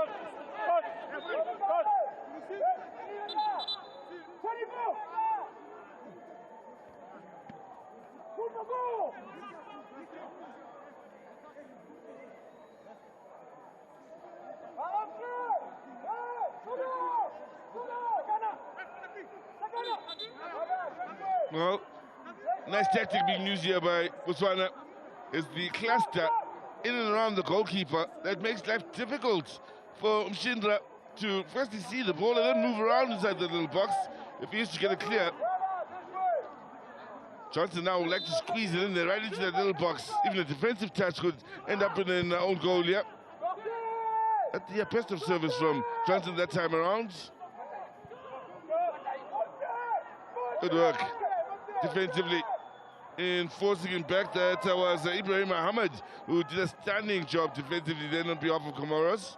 Well, nice tactic being used here by Botswana is the cluster in and around the goalkeeper that makes life difficult for Mchindra to firstly see the ball and then move around inside the little box if he is to get it clear. Johnson now would like to squeeze it in there right into that little box. Even a defensive touch could end up in an own goal here. At the best of service from Johnson that time around. Good work defensively in forcing him back. That was Ibrahim Ahmed, who did a stunning job defensively then on behalf of Comoros.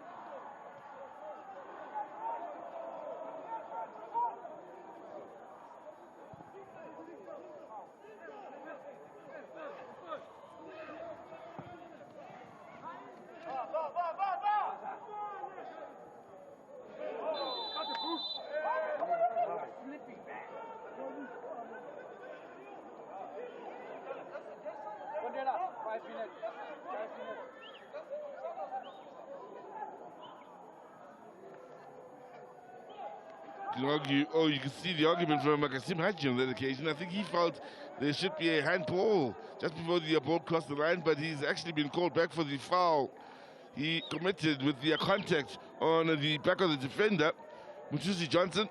You can see the argument from Makasim Haji on that occasion. I think he felt there should be a handball just before the ball crossed the line, but he's actually been called back for the foul he committed with the contact on the back of the defender, Mutsusi Johnson.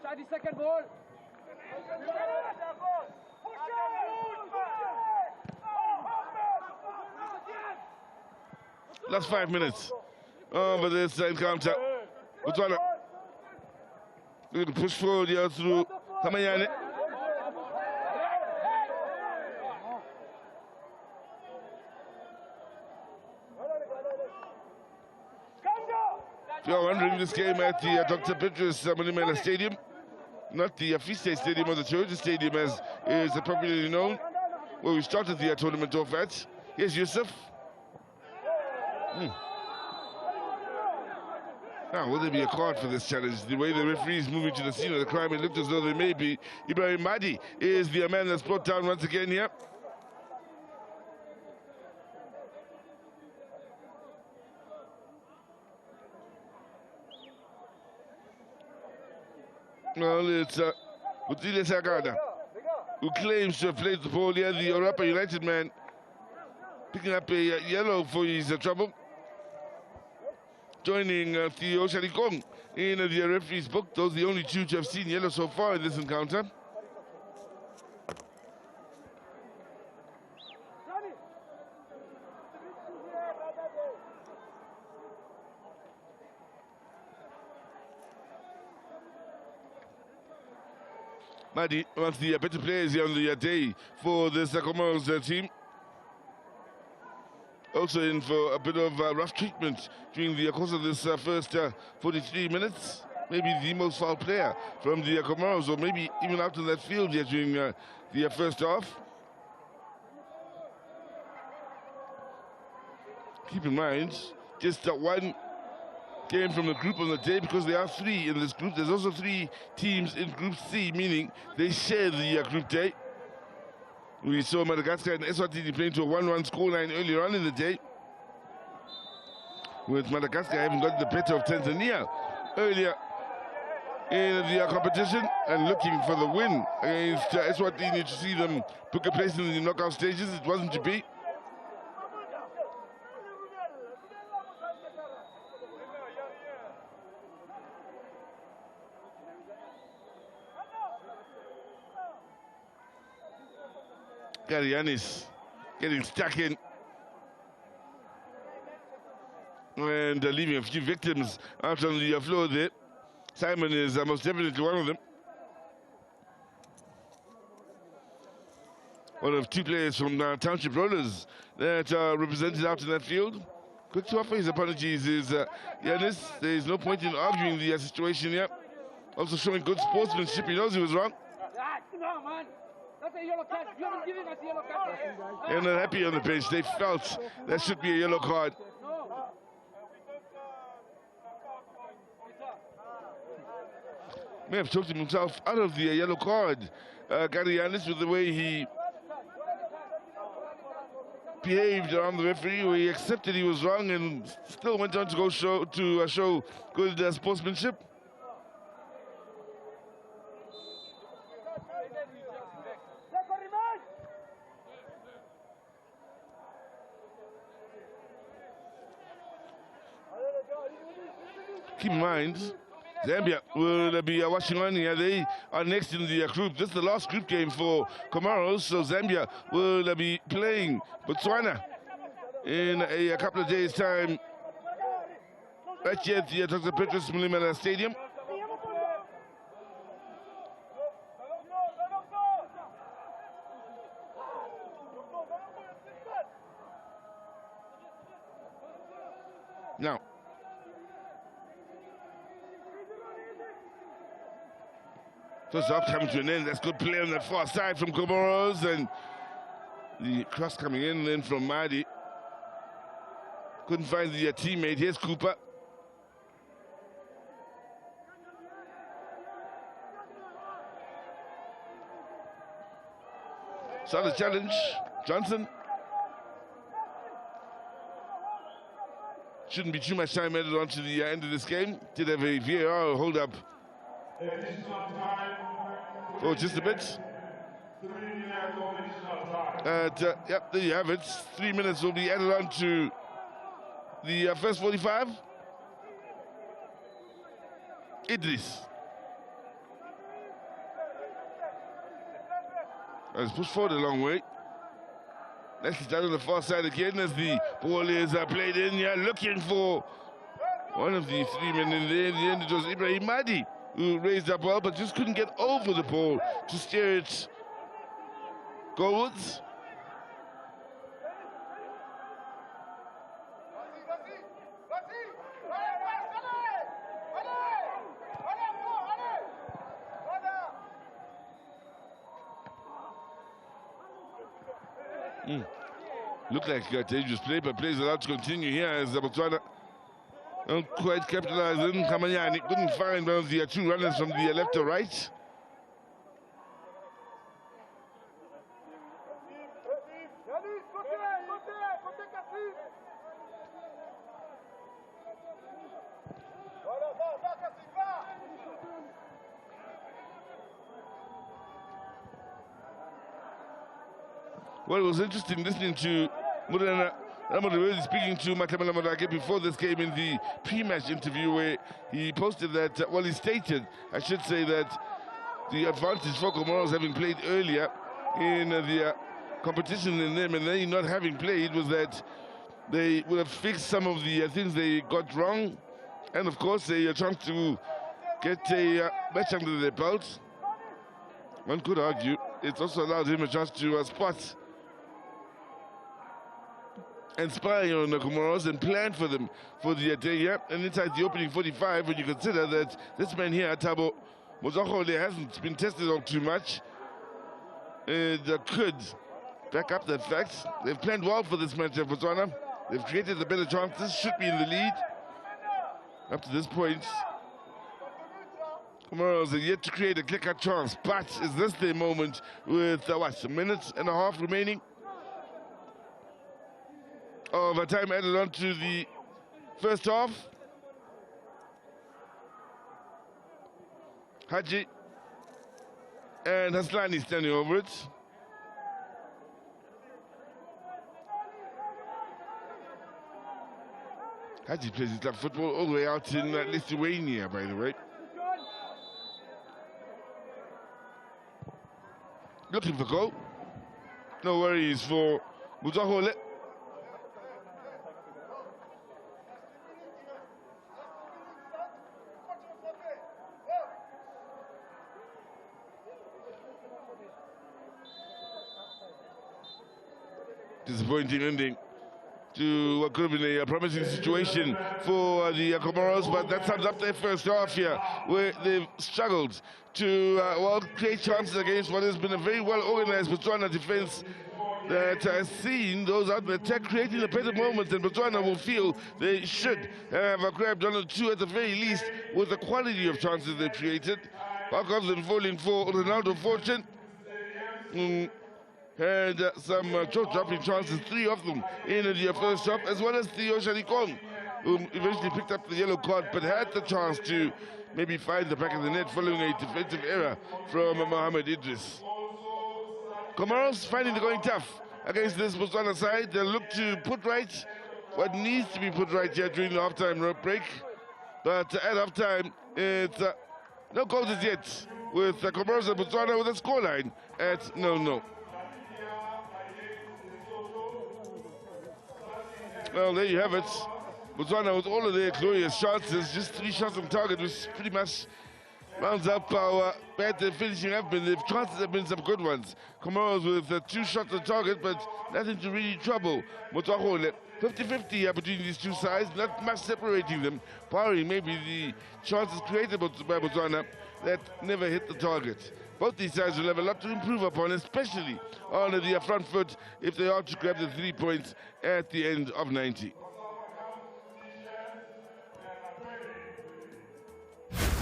30-second ball. last 5 minutes over this encounter. Botswana going to push forward here through Hamayane. If you're wondering, this game at the Dr. Petrus Malimela Stadium, not the Afiste Stadium or the Toyota Stadium as is popularly known, where we started the tournament off at. Here's Yusuf. Now, will there be a card for this challenge? The way the referee is moving to the scene of the crime, it looked as though there may be. Ibrahim Mahdi is the man that's brought down once again here. Well, it's Butile Sagada, who claims to have played the ball here, the Europa United man, picking up a yellow for his trouble. Joining Theo Shalikong in the referee's book. Those are the only two to have seen yellow so far in this encounter. Madi, one of the better players here on the day for this Comoros team. Also in for a bit of rough treatment during the course of this first 43 minutes. Maybe the most foul player from the Comoros, or maybe even out in that field here during the first half. Keep in mind, just one game from the group on the day, because there are 3 in this group. There's also 3 teams in Group C, meaning they share the group day. We saw Madagascar and Eswatini playing to a 1-1 scoreline earlier on in the day, with Madagascar having got the better of Tanzania earlier in the competition and looking for the win against Eswatini to see them book a place in the knockout stages. It wasn't to be. Garianis getting stuck in and leaving a few victims out on the floor there. Simon is most definitely one of them. One of 2 players from Township Rollers that are represented out in that field. Quick to offer his apologies is Yanis. There is no point in arguing the situation here. Also showing good sportsmanship. He knows he was wrong. They're not happy on the bench. They felt there should be a yellow card. May have talked himself out of the yellow card. Garianis, with the way he behaved around the referee, where he accepted he was wrong and still went on to go show good sportsmanship. Keep in mind, Zambia will be watching on here. They are next in the group. This is the last group game for Comoros, so Zambia will be playing Botswana in a couple of days' time right here at the Dr. Petrus Malimela Stadium. Now, first half coming to an end. That's good play on the far side from Comoros, and the cross coming in then from Mahdi. Couldn't find the teammate. Here's Cooper. Solid challenge. Johnson. Shouldn't be too much time added on to the end of this game. Did have a VAR hold up for just a bit. Yep, there you have it. 3 minutes will be added on to the first 45. Idris. Has pushed forward a long way. Nicely done on the far side again as the ball is played in here, looking for one of the three men in there. In the end, it was Ibrahim Mahdi who raised up well, but just couldn't get over the ball to steer it goalwards. Looked like a dangerous play, but plays allowed to continue here as Botswana don't quite capitalize in. Kamanyani couldn't find one of the two runners from the left to right. Well, it was interesting listening to Murana Ramadou speaking to Matamala Madake before this game in the pre-match interview, where he posted that, well, he stated, I should say, that the advantage for Comoros having played earlier in the competition than them, and they not having played, was that they would have fixed some of the things they got wrong, and of course a chance to get a match under their belt. One could argue it's also allowed him a chance to spot and spy on the Comoros and plan for them for the day here. And inside the opening 45, when you consider that this man here, Thabo Mozokhole, hasn't been tested on too much, that could back up that fact. They've planned well for this match in Botswana. They've created the better chances, should be in the lead. Up to this point, Comoros are yet to create a clear-cut chance, but is this their moment with, a minute and a half remaining of time added on to the first half? Haji and Haslani standing over it. Haji plays his left football all the way out in Lithuania, by the way. Looking for goal. No worries for Mozokhole. Disappointing ending to what could have been a promising situation for the Comoros, but that sums up their first half here, where they've struggled to create chances against what has been a very well-organized Botswana defense that has seen those out there attack creating the better moments, and Botswana will feel they should have grabbed one or two at the very least with the quality of chances they've created. Back of them falling for Ronaldo Fortune. Had some dropping chances, 3 of them in the first half, as well as Theo Shanikong, who eventually picked up the yellow card, but had the chance to maybe find the back of the net following a defensive error from Mohamed Idris. Comoros finding the going tough against this Botswana side. They'll look to put right what needs to be put right here during the halftime break. But at halftime, it's no goals as yet, with Comoros and Botswana with a scoreline at 0-0. Well, there you have it. Botswana with all of their glorious chances, just 3 shots on target, which pretty much rounds up our bad finishing up, and the chances have been some good ones. Comoros with 2 shots on target, but nothing to really trouble Mozokhole. 50-50 between these two sides, not much separating them, barring maybe the chances created by Botswana that never hit the target. Both these sides will have a lot to improve upon, especially on the front foot, if they are to grab the 3 points at the end of 90.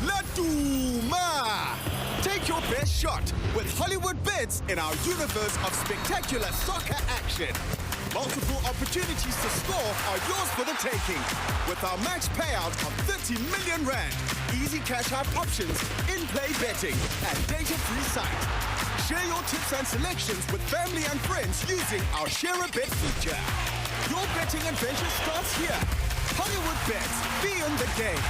Laduma! Take your best shot with HollywoodBets in our universe of spectacular soccer action. Multiple opportunities to score are yours for the taking with our max payout of 30 million rand. Easy cash out options, in-play betting, and data-free site. Share your tips and selections with family and friends using our Share a Bet feature. Your betting adventure starts here. HollywoodBets, be in the game.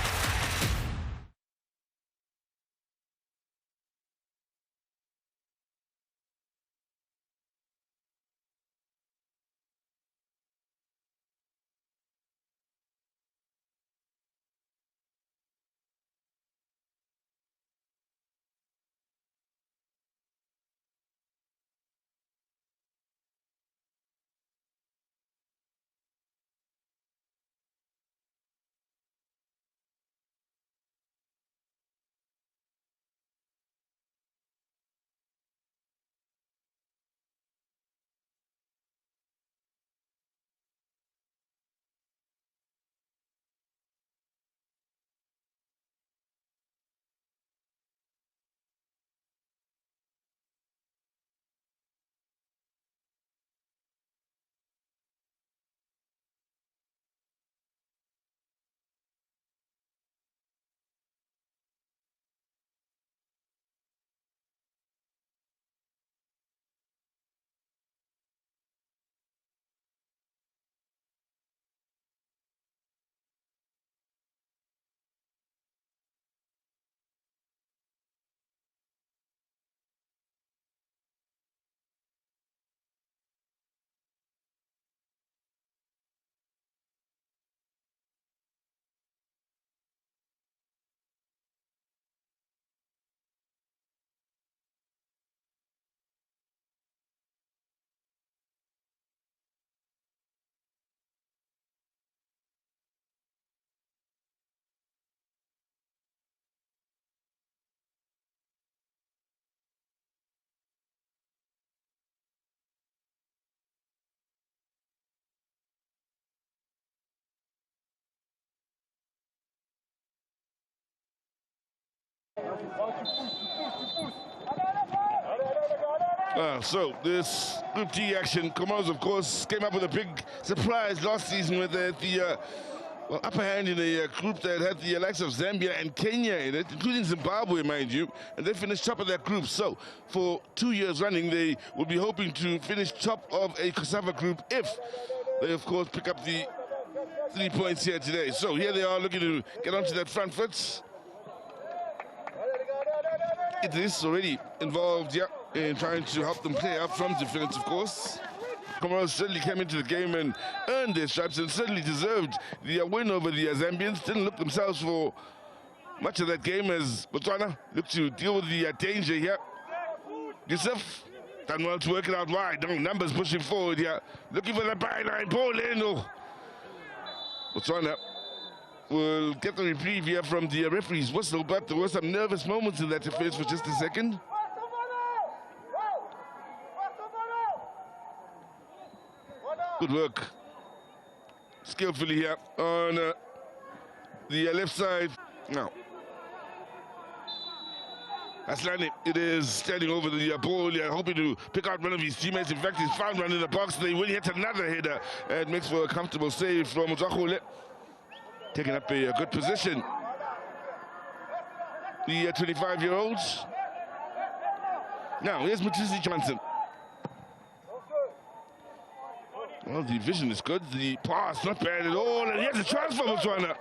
So this Group D action, Comoros, of course, came up with a big surprise last season with the upper hand in a group that had the likes of Zambia and Kenya in it, including Zimbabwe, mind you, and they finished top of that group. So for 2 years running, they will be hoping to finish top of a COSAFA group if they, of course, pick up the 3 points here today. So here they are looking to get onto that front foot. It is already involved, yeah, in trying to help them play up from defense, of course. Comoros certainly came into the game and earned their stripes and certainly deserved the win over the Zambians. Didn't look themselves for much of that game as Botswana looked to deal with the danger here. Yusuf done well to work it out wide. No, numbers pushing forward here. Looking for the byline. Ball in. Oh. Botswana will get the reprieve here from the referee's whistle, but there were some nervous moments in that defense for just a second. Good work. Skillfully here on the left side. Now, Aslani, it is standing over the ball here, hoping to pick out one of his teammates. In fact, he's found one in the box. They will hit another header and makes for a comfortable save from Muzakule. Taking up a good position. The 25-year-olds. Now, here's Matusi Johnson. Well, the vision is good. The pass, not bad at all. And here's a chance for Botswana.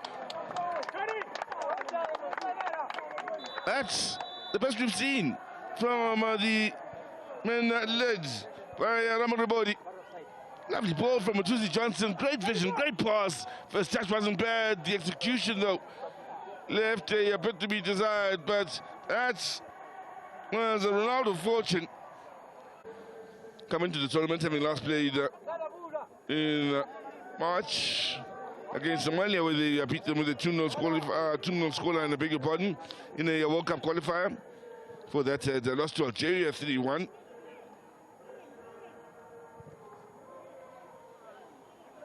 That's the best we've seen from the men led by Ramarabodi. Lovely ball from Matusi Johnson. Great vision, great pass. First touch wasn't bad. The execution, though, left a bit to be desired. But that was a Ronaldo fortune. Coming to the tournament, having last played in March against Somalia, where they beat them with a 2-0 scoreline, I beg your pardon, in a World Cup qualifier. For that, they lost to Algeria 3-1.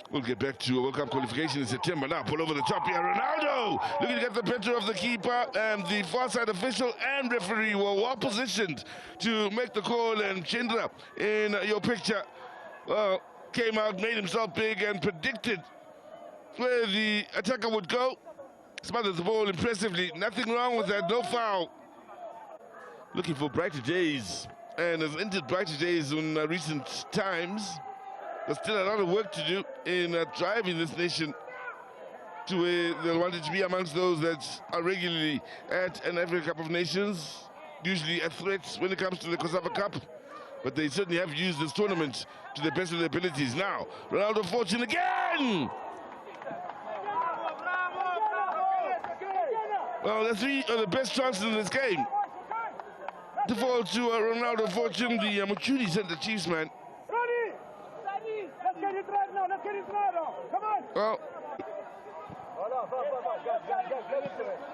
We'll get back to a World Cup qualification in September. Now, pull over the top here. Ronaldo looking to get the better of the keeper, and the far side official and referee were well positioned to make the call. And Chindra, in your picture, well, came out, made himself big, and predicted where the attacker would go. Smothered the ball impressively. Nothing wrong with that, no foul. Looking for brighter days, and has entered brighter days in recent times. There's still a lot of work to do in driving this nation to where they wanted to be amongst those that are regularly at an African Cup of Nations, usually a threat when it comes to the COSAFA Cup. But they certainly have used this tournament to the best of their abilities. Now, Ronaldo fortune again! Well, the three are the best chances in this game. To fall to Ronaldo fortune, the Machudi sent the Chiefs, man. Let's get it right now. Let's get it right now. Come on. Well,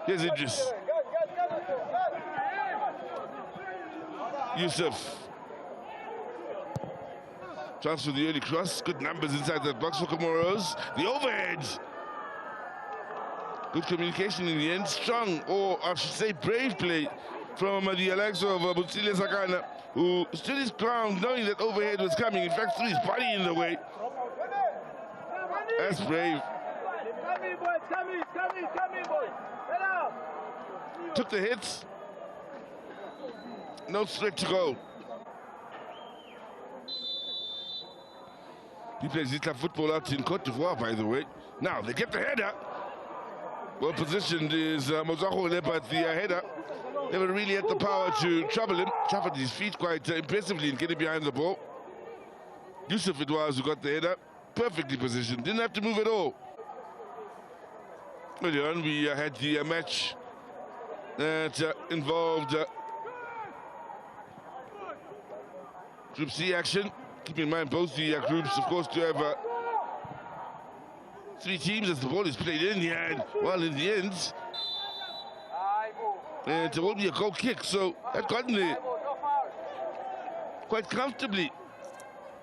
here's Idris. Yusuf. Chance for the early cross. Good numbers inside that box for Comoros. The overhead. Good communication in the end. Strong, or I should say brave play from the likes of Butsile Sakana, who stood his ground knowing that overhead was coming. In fact, threw his body in the way. That's brave. Took the hits. No threat to go. He plays this club football out in Cote d'Ivoire, by the way. Now, they get the header. Well positioned is Mozahole, but the header never really had the power to trouble him. Shuffled his feet quite impressively in getting behind the ball. Yusuf it was who got the header. Perfectly positioned. Didn't have to move at all. Earlier on, we had the match that involved Group C action. Keep in mind, both the groups, of course, to have 3 teams as the ball is played in here. And, well, in the end, it will be a goal kick. So that got in there quite comfortably.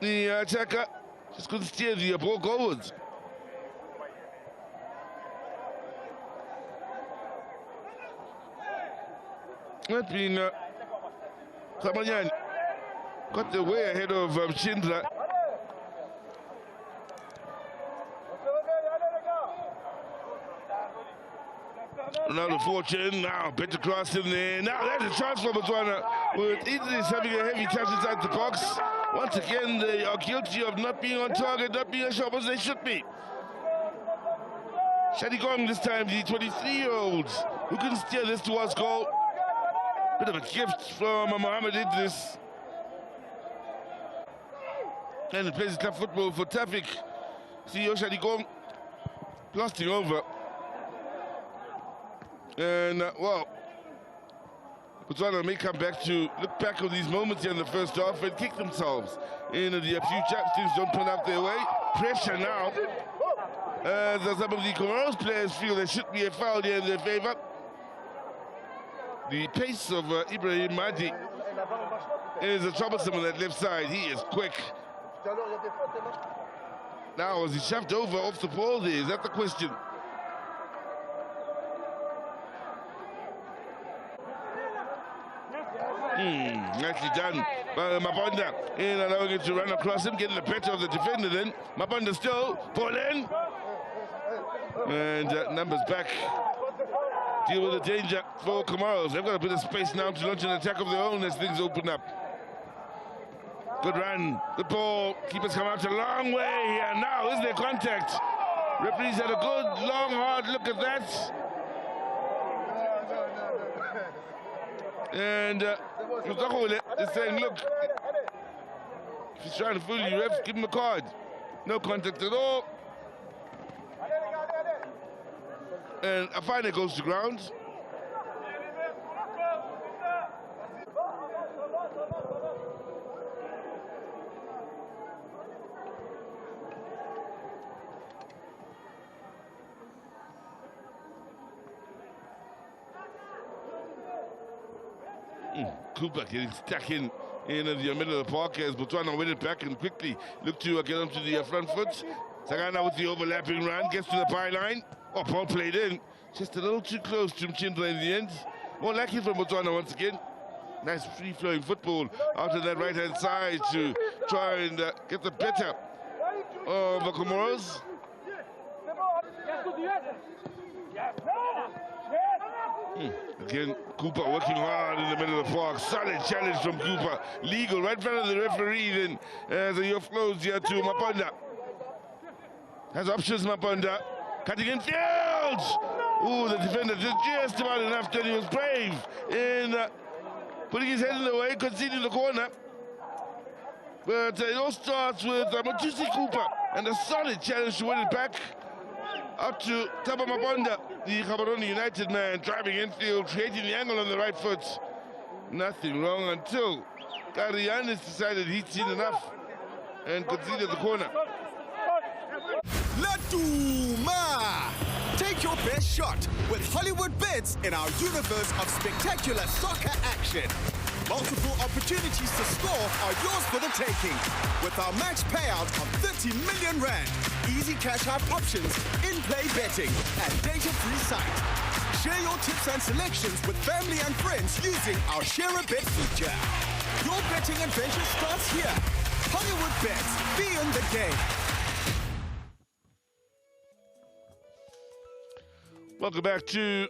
The attacker just couldn't steer the ball goalwards. That being Kamanyan got the way ahead of Schindler. Another fortune now, better cross in there. Now there's a chance for Botswana with Idris having a heavy touch inside the box. Once again, they are guilty of not being on target, not being as sharp as they should be. Shadigong this time, the 23-year-olds who can steer this towards goal. Bit of a gift from Mohamed Idris. And he plays club football for Tafik. CEO Shadigong blasting over. And, well, Botswana may come back to look back on these moments here in the first half and kick themselves in the future. Teams don't turn out their way. Pressure now. As some of the Comoros players feel there should be a foul here in their favor. The pace of Ibrahim Mahdi is troublesome on that left side. He is quick. Now, was he shoved over off the ball there? Is that the question? Nicely done by Mabonda in allowing it to run across him, getting the better of the defender then. Mabonda still, ball in. And numbers back. Deal with the danger for Comoros. They've got a bit of space now to launch an attack of their own as things open up. Good run, good ball. Keepers come out a long way here. Now, is there contact? Referees had a good, long, hard look at that. And is saying, look, if he's trying to fool you, ref, give him a card. No contact at all. And a final goes to ground. Cooper getting stuck in the middle of the park as Botswana win it back and quickly look to get onto the front foot. Sagana with the overlapping run, gets to the byline. Oh, ball played in. Just a little too close to Mchindra in the end. More lucky for Botswana once again. Nice free-flowing football out of that right-hand side to try and get the better of the Comoros. Again, Cooper working hard in the middle of the park. Solid challenge from Cooper. Legal right in front of the referee then as the flows here to Mabonda. Has options, Mabonda. Cutting in field! Ooh, the defender did just about enough that he was brave in putting his head in the way, conceding the corner. But it all starts with Matusi Cooper and a solid challenge to win it back. Up to Taba Mabonda, the Gaborone United man, driving infield, creating the angle on the right foot. Nothing wrong until Karianis decided he'd seen enough and conceded the corner. Laduma! Take your best shot with HollywoodBets in our universe of spectacular soccer action. Multiple opportunities to score are yours for the taking with our max payout of 30 million rand. Easy cash out options, in-play betting, and data-free site. Share your tips and selections with family and friends using our Share a Bet feature. Your betting adventure starts here. HollywoodBets, be in the game. Welcome back to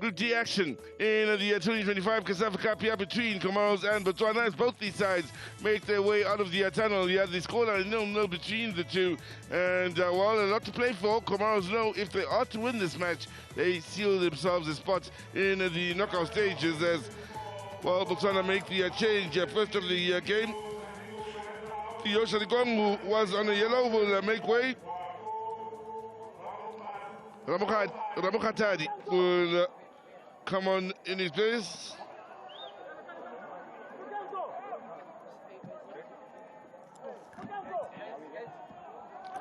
Group D action in the 2025 COSAFA Cup here between Comoros and Botswana as both these sides make their way out of the tunnel. You have the scoreline 0-0 between the two. And, well, a lot to play for. Comoros know if they are to win this match, they seal themselves a spot in the knockout stages as, well, Botswana make the change first of the game. Yosha Ligong, who was on a yellow, will make way. Ramokhatadi will come on in his place.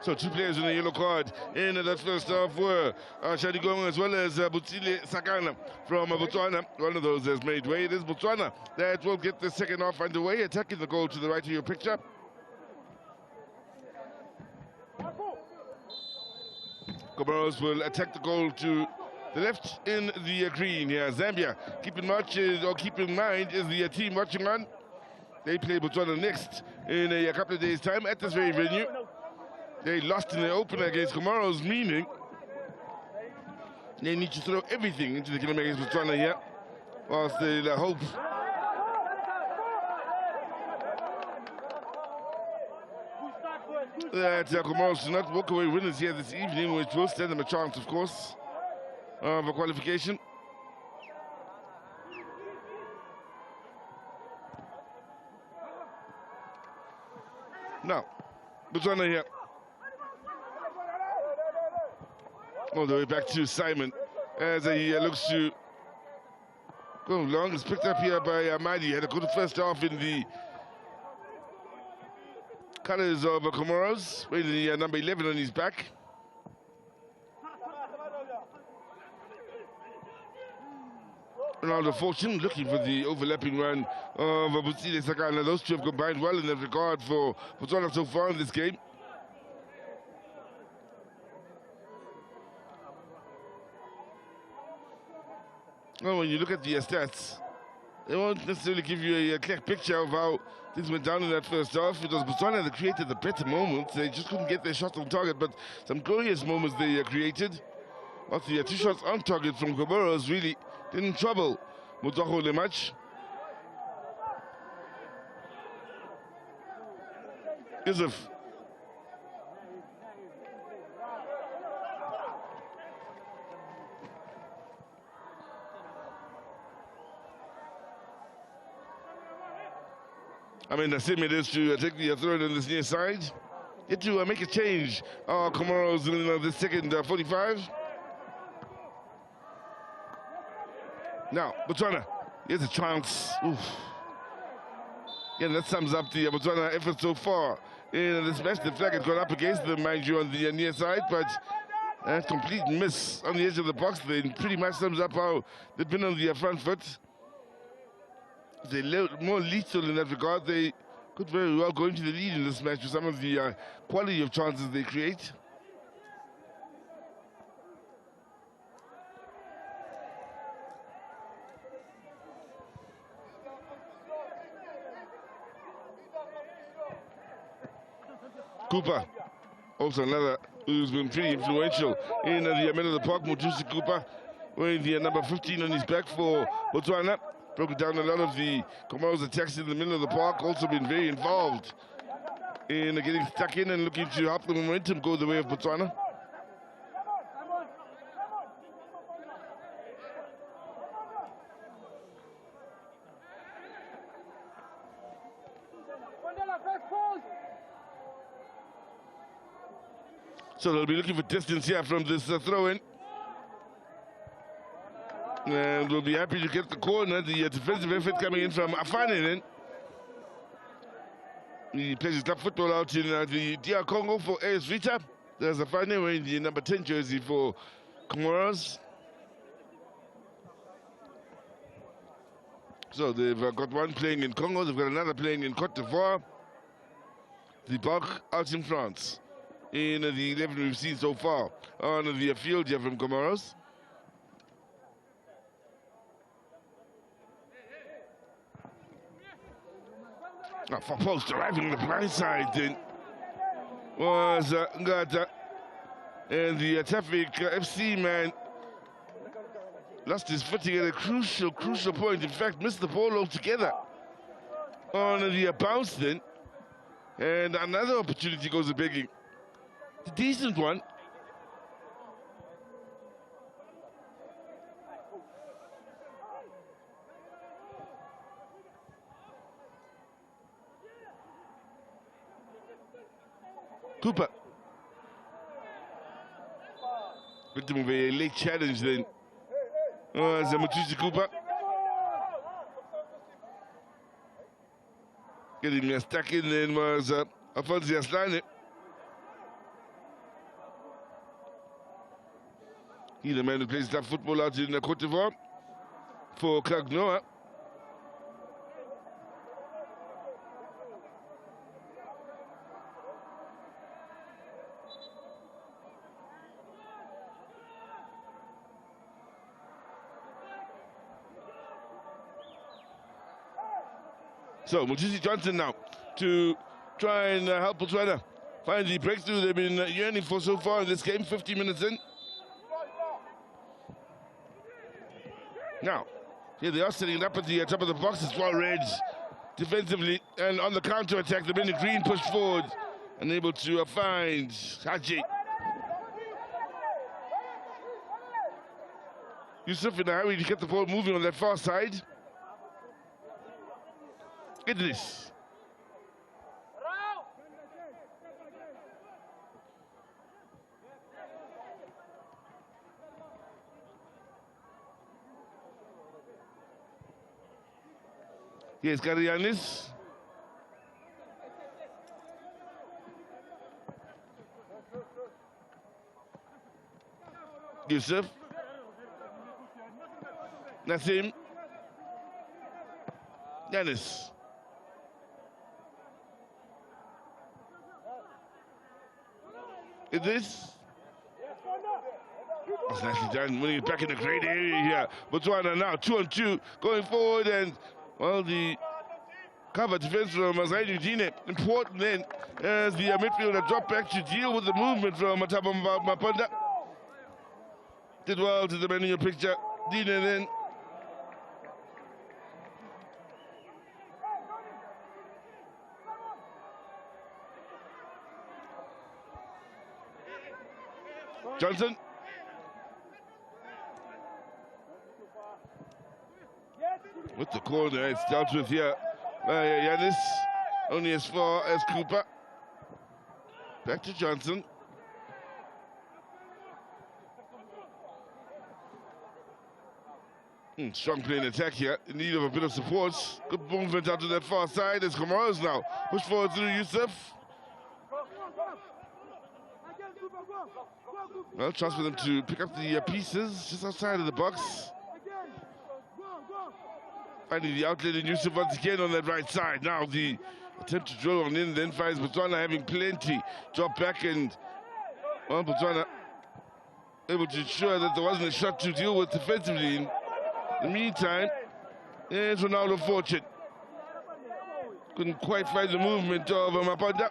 So two players in the yellow card in that first half were Shadigong as well as Butsile Sakana from Botswana. One of those has made way. It is Botswana that will get the second half underway, attacking the goal to the right of your picture. Comoros will attack the goal to the left in the green here. Zambia, keep in mind, is the team watching on. They play Botswana next in a couple of days' time at this very venue. They lost in the opener against Comoros, meaning they need to throw everything into the game against Botswana here, whilst they hope that Comoros do not walk away winners here this evening, which will stand them a chance, of course, of a qualification. Now, Botswana here. All the way back to Simon as he looks to go long. It's picked up here by Amadi. Had a good first half in the colours of Comoros, wearing the number 11 on his back. Ronaldo Fortune looking for the overlapping run of Butsile Sakana. Those two have combined well in that regard for Botswana so far in this game. Well, when you look at the stats, they won't necessarily give you a clear picture of how things went down in that first half, because Botswana had created the better moments. They just couldn't get their shot on target, but some glorious moments they created. But the two shots on target from Comoros really didn't trouble Botswana much. Yusuf. I mean, the sim it is to take the throw on this near side. Yet to make a change. Comoros in the second 45. Now, Botswana, here's a chance. Oof. Yeah, that sums up the Botswana effort so far in this match. The flag had gone up against them, mind you, on the near side, but a complete miss on the edge of the box. They pretty much sums up how they've been on the front foot. They're more lethal in that regard. They could very well go into the lead in this match with some of the quality of chances they create. Cooper, also another who's been pretty influential in the middle of the park. Motusi Cooper, wearing the number 15 on his back for Botswana. Broke down a lot of the Comoros attacks in the middle of the park. Also been very involved in getting stuck in and looking to help the momentum go the way of Botswana. So they'll be looking for distance here from this throw-in. And we'll be happy to get the corner. The defensive effort coming in from Afanenen. He plays his club football out in the DR Congo for AS Vita. There's Afanenen wearing the number 10 jersey for Comoros. So they've got one playing in Congo. They've got another playing in Cote d'Ivoire. The bulk out in France. In the 11 we've seen so far on the field here from Comoros. Now for post arriving on the blind side then was Ngata, and the Traffic FC man lost his footing at a crucial point. In fact, missed the ball altogether on the bounce then, and another opportunity goes begging. A decent one. Cooper. Victim of a late challenge then. Zamutusi Cooper. Getting stuck in then was Afonso Aslane. He's the man who plays that football out in Cote d'Ivoire for Cagnoa. So Mutisi Johnson now to try and help Botswana find the breakthrough they've been yearning for so far in this game, 50 minutes in. Now, here they are setting it up at the top of the box. It's well read defensively, and on the counter-attack, the men in green pushed forward, unable to find Haji. Yusuf in a hurry to get the ball moving on that far side. Idris. Here's Garianis. Yusuf. Nassim. Yanis. Idris. That's nicely done, winning it back in the great area here. Botswana now 2-on-2, going forward, and well, the cover defense from Mazaidi Dine, important then as the midfielder dropped back to deal with the movement from Mataba Maponda. Did well to the man in your picture. Dine then. Johnson. With the corner, it's dealt with here. Yanis, only as far as Cooper. Back to Johnson. Strong play in attack here, in need of a bit of support. Good movement out to that far side as Comoros now push forward through Yusuf. Well, chance for them to pick up the pieces just outside of the box. Finding the outlet in Yusuf once again on that right side. Now the attempt to drill on in, then finds Botswana having plenty. Drop back and, well, Botswana able to ensure that there wasn't a shot to deal with defensively. In the meantime, it's Ronaldo fortune. Couldn't quite find the movement of Maponda.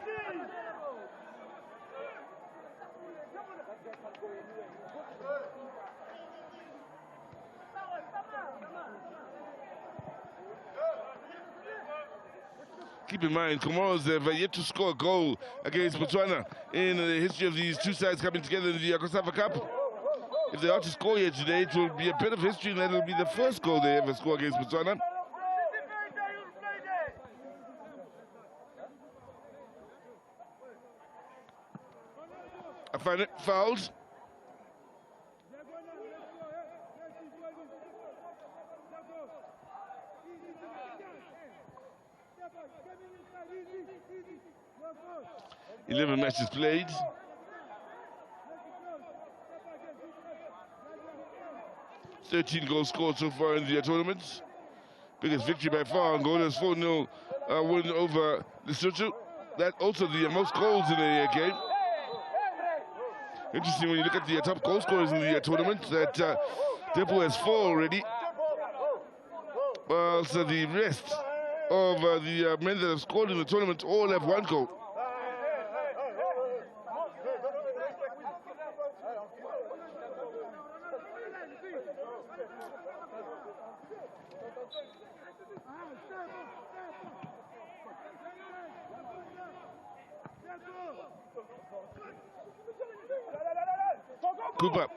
Keep in mind, Comoros have yet to score a goal against Botswana in the history of these two sides coming together in the COSAFA Cup. If they are to score here today, it will be a bit of history, and that will be the first goal they ever score against Botswana. I find it fouled. Eleven matches played. $13 goals scored so far in the tournament. Biggest victory by far. Angola's 4-0 win over Lesotho. That also the most goals in the game. Interesting when you look at the top goal scorers in the tournament that Depo has 4 already. Well, so the rest of the men that have scored in the tournament all have 1 goal. Cooper.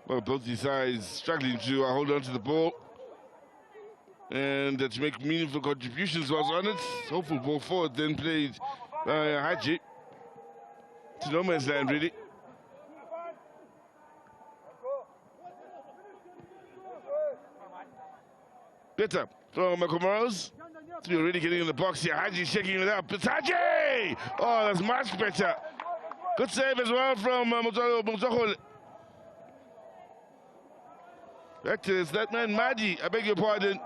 Well, both these sides struggling to hold on to the ball and to make meaningful contributions whilst on it. Hopeful ball forward, then played by Haji. To no man's land, really. Better from Comoros. We're already getting in the box here. Haji shaking it up. It's Haji! Oh, that's much better. Good save as well from Mutsohole. Back to this, that man, Madi. I beg your pardon.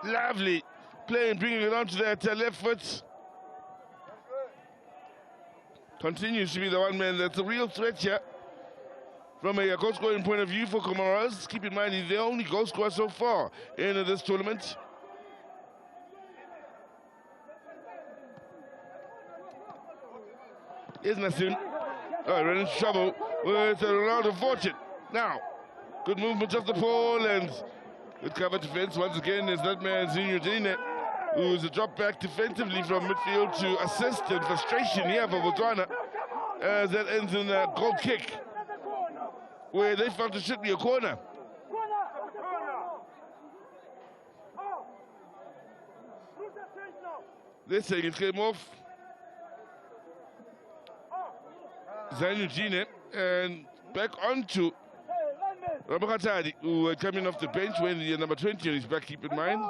Lovely play and bringing it onto that left foot. Continues to be the one man that's a real threat here. from a goal scoring point of view for Comoros. Keep in mind, he's the only goal scorer so far in this tournament. Here's Nassim. Oh, ran into trouble with Ronaldo Fortune. Now, good movement of the ball and good cover defense. Once again, there's that man, Zinho, who's a drop back defensively from midfield to assist and frustration here for Botswana, as that ends in a goal kick, where they felt it should be a corner. They're saying it came off Zainudine and back onto Rabakatadi, who coming off the bench when the number 20 on his back, keep in mind.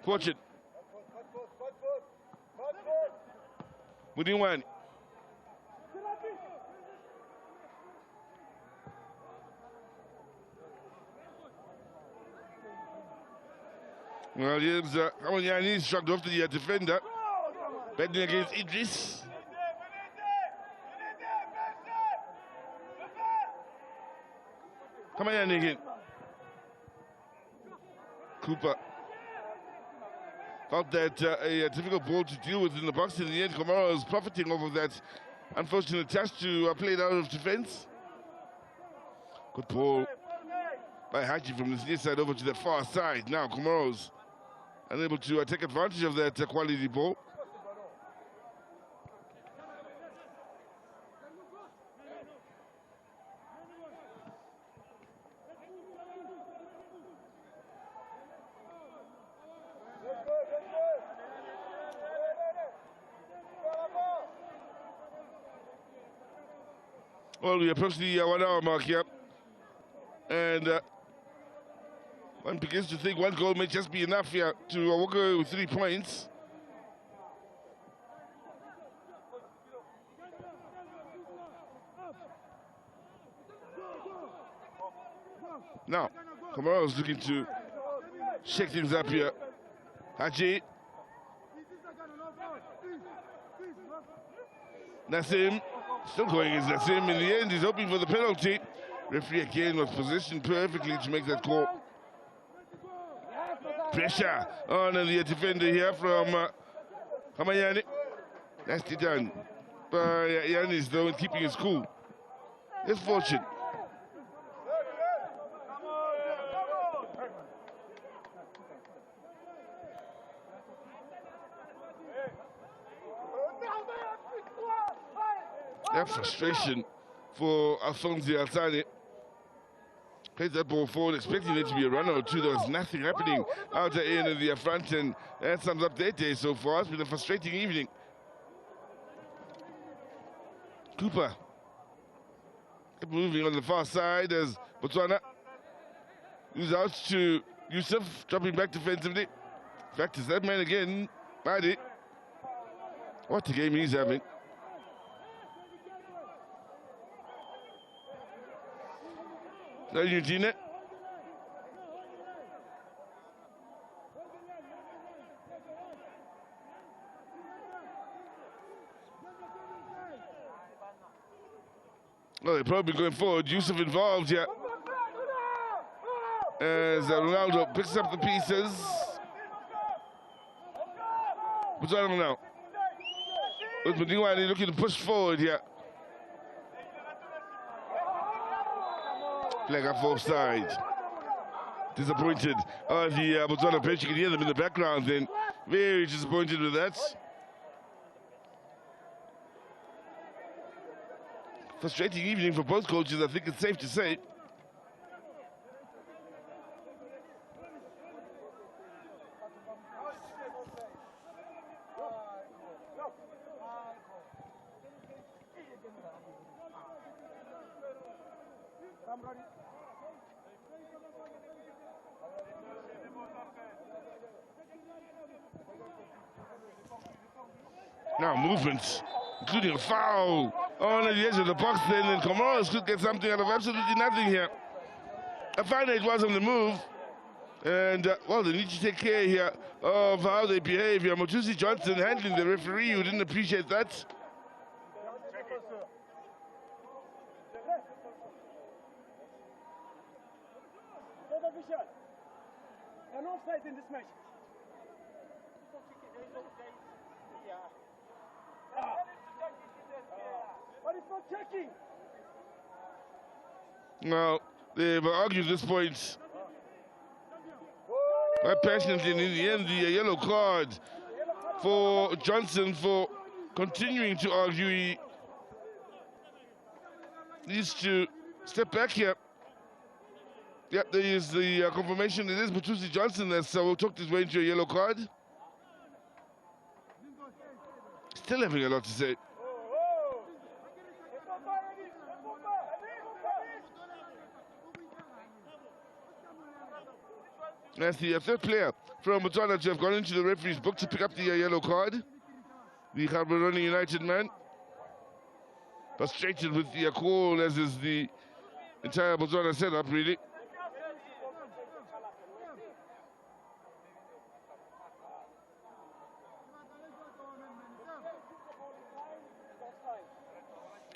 Fortune. Mudinwani. Well, here's Kamanyani shrugged off to the defender. Betting against Idris. Kamanyani again. Cooper. Felt that a difficult ball to deal with in the box. In the end, Comoros profiting off of that unfortunate touch to play it out of defense. Good ball by Haji from the near side over to the far side. Now Comoros unable to take advantage of that quality ball. Well, we approach the 1 hour mark here, and one begins to think one goal may just be enough here to walk away with 3 points. Now, Comoros looking to shake things up here. Haji. Nassim. Still going as Nassim. In the end, he's hoping for the penalty. Referee again was positioned perfectly to make that call. Pressure on the defender here from Kamanyani. Nicely done by Yanis, though, in keeping his cool. His fortune. That frustration for Alphonse Altani. Plays that ball forward, expecting it to be a run or two. There was nothing happening out in the front, and that sums up their day so far. It's been a frustrating evening. Cooper moving on the far side as Botswana moves out to Yusuf, dropping back defensively. In fact, it's that man again, Badi. What a game he's having. Now Eugene. Well, they're probably going forward. Yusuf involved here. As Ronaldo picks up the pieces. Botswana now. With Madiwani looking to push forward here. Flag up for offside. Disappointed. The Botswana bench, you can hear them in the background then. Very disappointed with that. Frustrating evening for both coaches, I think it's safe to say. Now movements, including a foul on the edge of the box then, and Comoros could get something out of absolutely nothing here. I find it was on the move, and well, they need to take care here of how they behave here. Motusi Johnson handling the referee, who didn't appreciate that. And offside in this match. But it's not checking. Now, they've argued this point quite passionately, and in the end, the yellow card for Johnson for continuing to argue. He needs to step back here. Yep, there is the confirmation. It is Batusi Johnson that's talked his way into a yellow card. Still having a lot to say. That's the third player from Botswana to have gone into the referee's book to pick up the yellow card. The Gaborone United man. Frustrated with the call, as is the entire Botswana setup, really.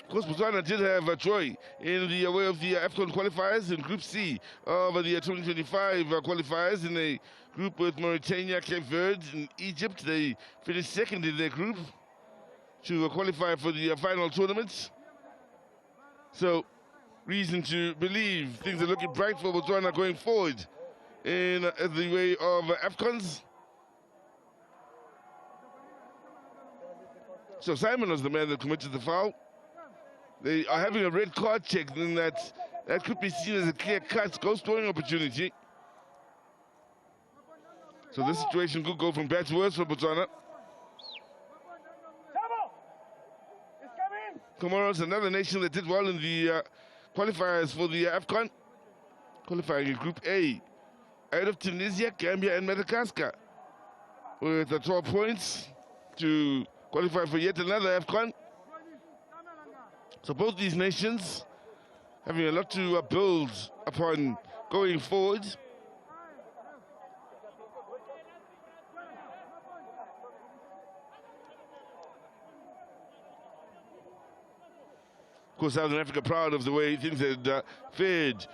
Of course, Botswana did have a Troy in the way of the AFCON qualifiers in Group C of the 2025 qualifiers in a group with Mauritania, Cape Verde, and Egypt. They finished second in their group to qualify for the final tournament. So, reason to believe things are looking bright for Botswana going forward in the way of AFCONs. So Simon was the man that committed the foul. They are having a red card check, and that could be seen as a clear-cut goal-scoring opportunity. So this situation could go from bad to worse for Botswana. Comoros, another nation that did well in the qualifiers for the AFCON, qualifying in Group A, out of Tunisia, Gambia, and Madagascar, with 12 points to qualify for yet another AFCON. So both these nations having a lot to build upon going forward. Of course, Southern Africa proud of the way things had fared,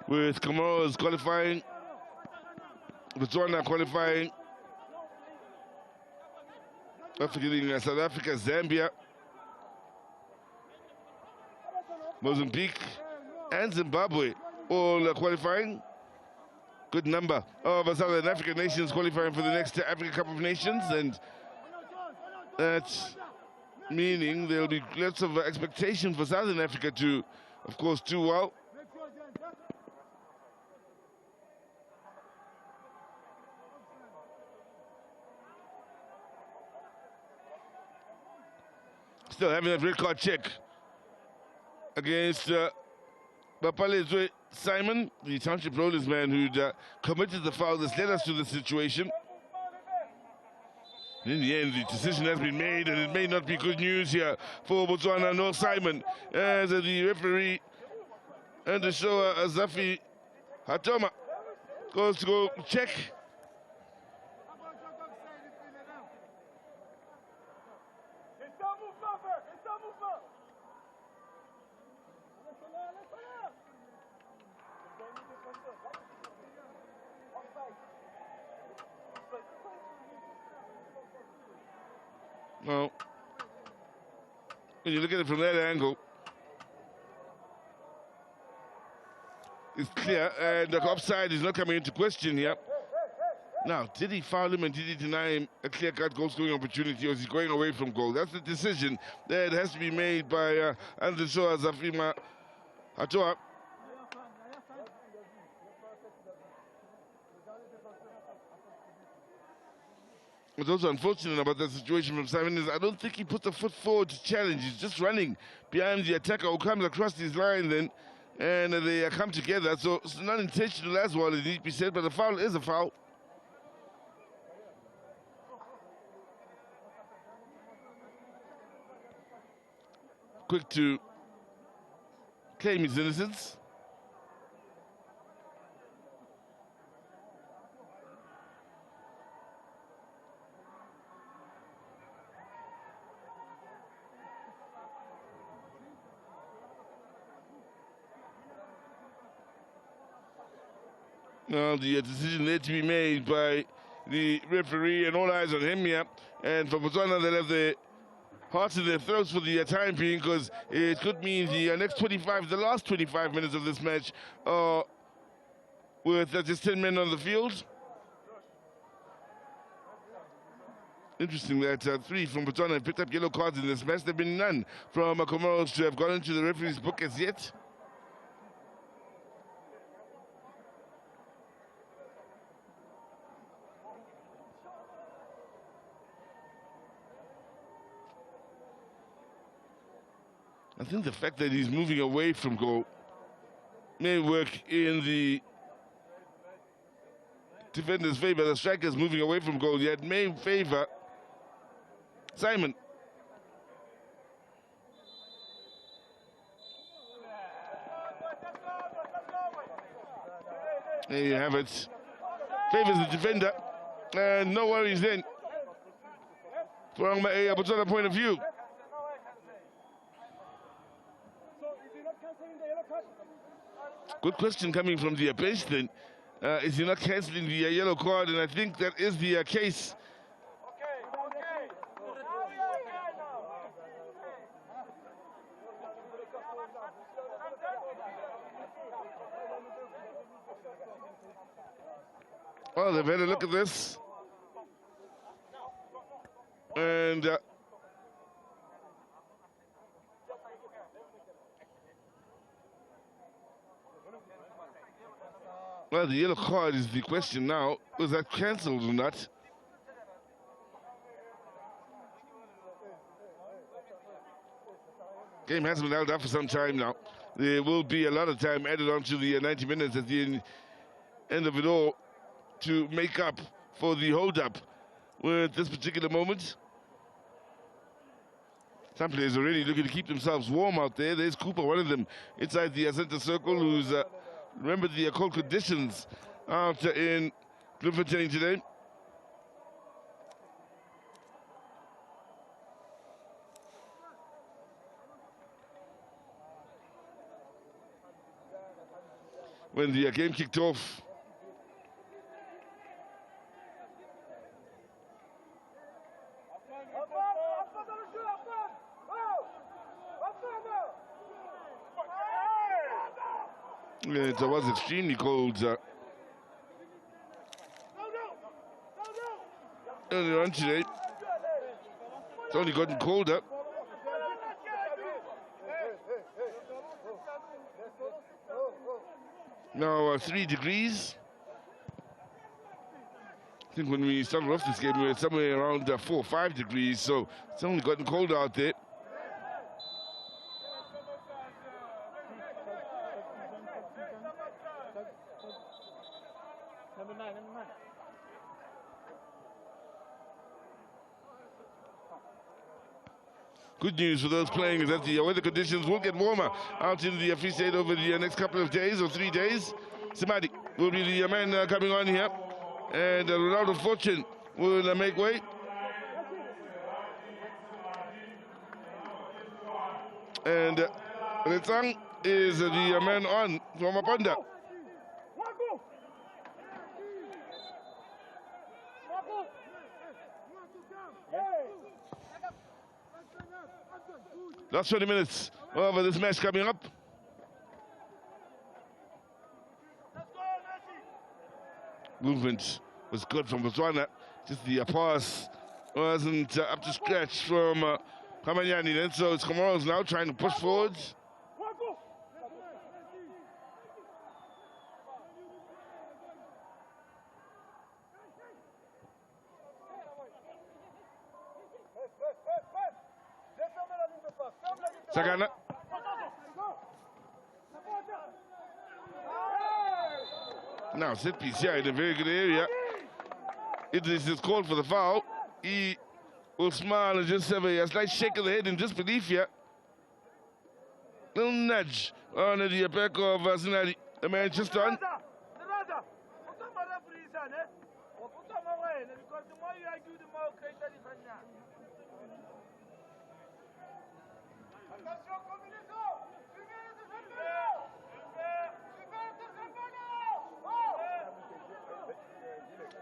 with Comoros qualifying, Botswana qualifying, not forgetting South Africa, Zambia, Mozambique, and Zimbabwe all qualifying. Good number of Southern African nations qualifying for the next Africa Cup of Nations, and that's meaning there'll be lots of expectation for Southern Africa to, of course, do well. Still having a red card check against Bapalezwe Simon, the Township Rollers man who'd committed the foul that's led us to the situation. In the end, the decision has been made, and it may not be good news here for Botswana nor Simon, as the referee and the shower Zafi Hatoma goes to go check. Well, when you look at it from that angle, it's clear, and the offside is not coming into question here. Now, did he foul him and did he deny him a clear-cut goal-scoring opportunity, or is he going away from goal? That's the decision that has to be made by Andeshoa Zafima Hatoa. What's also unfortunate about that situation from Simon is I don't think he put the foot forward to challenge. He's just running behind the attacker who comes across his line then, and they come together. So it's not intentional as well, it needs to be said, but the foul is a foul. Quick to claim his innocence. Now the decision there to be made by the referee, and all eyes on him here. And for Botswana, they'll have their hearts in their throats for the time being, because it could mean the the last 25 minutes of this match with just 10 men on the field. Interesting that 3 from Botswana have picked up yellow cards in this match. There have been none from Comoros to have gone into the referee's book as yet. I think the fact that he's moving away from goal may work in the defender's favor. The striker's moving away from goal, yet may favor Simon. There you have it. Favors the defender. And no worries then from a Botswana point of view. Good question coming from the bench then. Is he not cancelling the yellow card? And I think that is the case. Well, they've had a look at this. And well, the yellow card is the question now. Was that cancelled or not? Game has been held up for some time now. There will be a lot of time added on to the 90 minutes at the end of it all to make up for the hold-up with this particular moment. Some players already looking to keep themselves warm out there. There's Cooper, one of them, inside the center circle, who's remembered the cold conditions out in Bloemfontein today. When the game kicked off, it was extremely cold earlier on today. It's only gotten colder. Now 3 degrees. I think when we started off this game, we were somewhere around 4 or 5 degrees, so it's only gotten colder out there. Good news for those playing is that the weather conditions will get warmer out in the Free State over the next couple of days or 3 days. Simadi will be the man coming on here, and Ronaldo Fortune will make way. And Retsang is the man on from Aponda. Last 20 minutes of this match coming up. Movement was good from Botswana. Just the pass wasn't up to scratch from Kamanyani then. So it's Comoros now trying to push forwards. Sagana. Now set piece here in a very good area. Idris is called for the foul. He will smile and just have a slight shake of the head in disbelief here. Little nudge on the back of Sinadi, the man just on.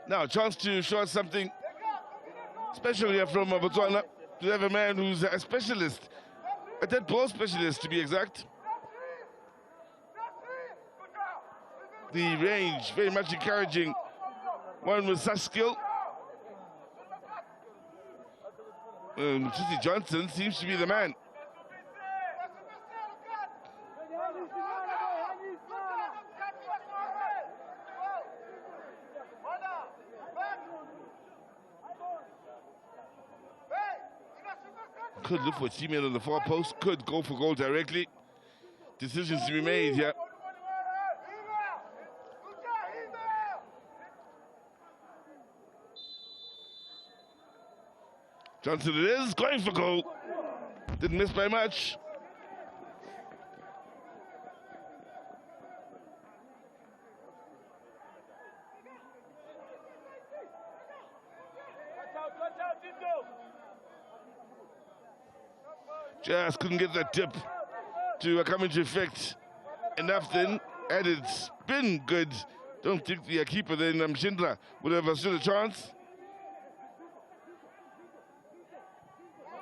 Now, chance to show us something special here from Botswana. To have a man who's a specialist, a dead ball specialist to be exact. The range, very much encouraging. One with such skill. Chizzy Johnson seems to be the man. Could look for a teammate on the far post, could go for goal directly. Decisions to be made here. Johnson it is, going for goal. Didn't miss by much. Just couldn't get that tip to come into effect. Enough then, and it's been good. Don't think the keeper then, Shindra, would have stood a chance.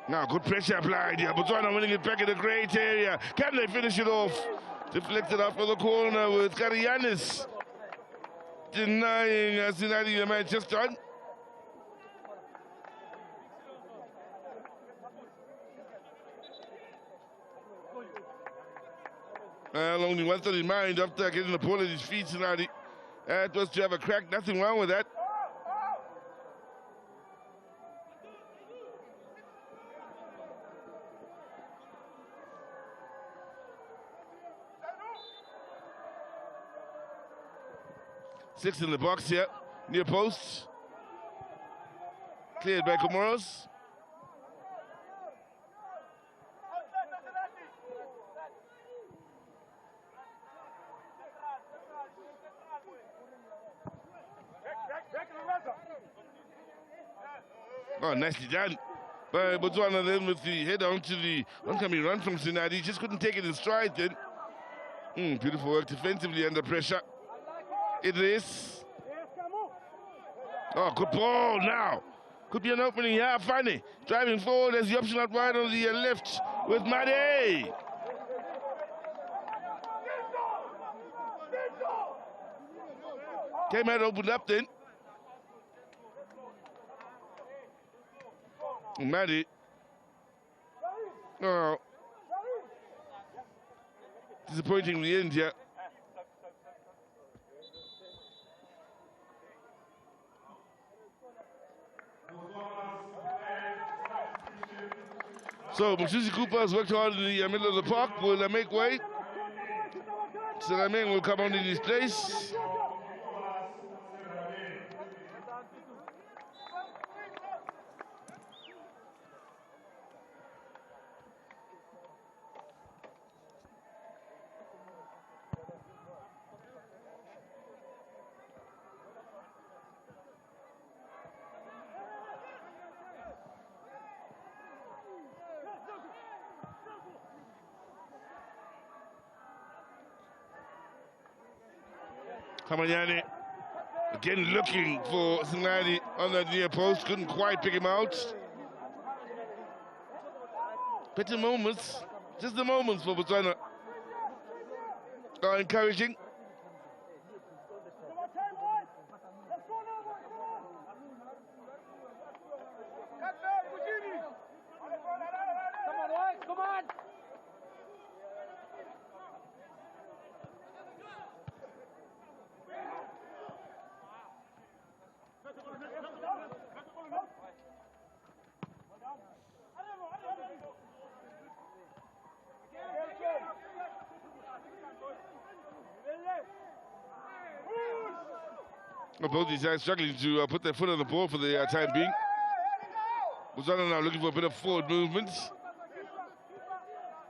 Now, good pressure applied here. Botswana winning it back in a great area. Can they finish it off? Deflected out for the corner with Karianis denying Sinadi the man just done. Only one thought in mind after getting the ball at his feet, Sinadi. That was to have a crack, nothing wrong with that. Six in the box here, near post. Cleared by Comoros. Oh, nicely done by Botswana then with the head on to the oncoming run from Sinadi. Just couldn't take it in stride then. Beautiful work defensively under pressure. It is. Oh, good ball now. Could be an opening here. Funny. Driving forward as the option out wide on the left with Made. Came out, opened up then. Maddie. Oh. Disappointing in the end here. So, Mshuzi Cooper has worked hard in the middle of the park. Will make way. Salameng will come on in his place. Kamanyane again looking for Sinadi on the near post, couldn't quite pick him out. Better moments, just the moments for Botswana are encouraging. Come on! Both these guys struggling to put their foot on the ball for the time being. Botswana now looking for a bit of forward movement.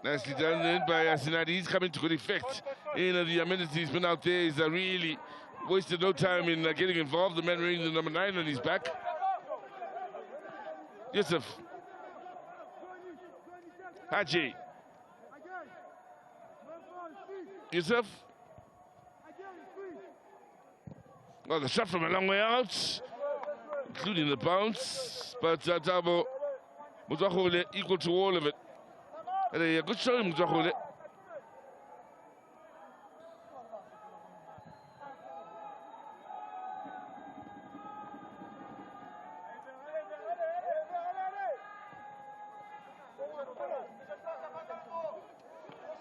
Nicely done then by Sinadi. He's coming to good effect in the amenities. He's been out there. He's really wasted no time in getting involved. The man wearing the number 9 on his back. Yusuf. Haji. Yusuf. Well, the shot from a long way out, including the bounce, but Tabo Muzahole equal to all of it. And a good showing, Muzahole.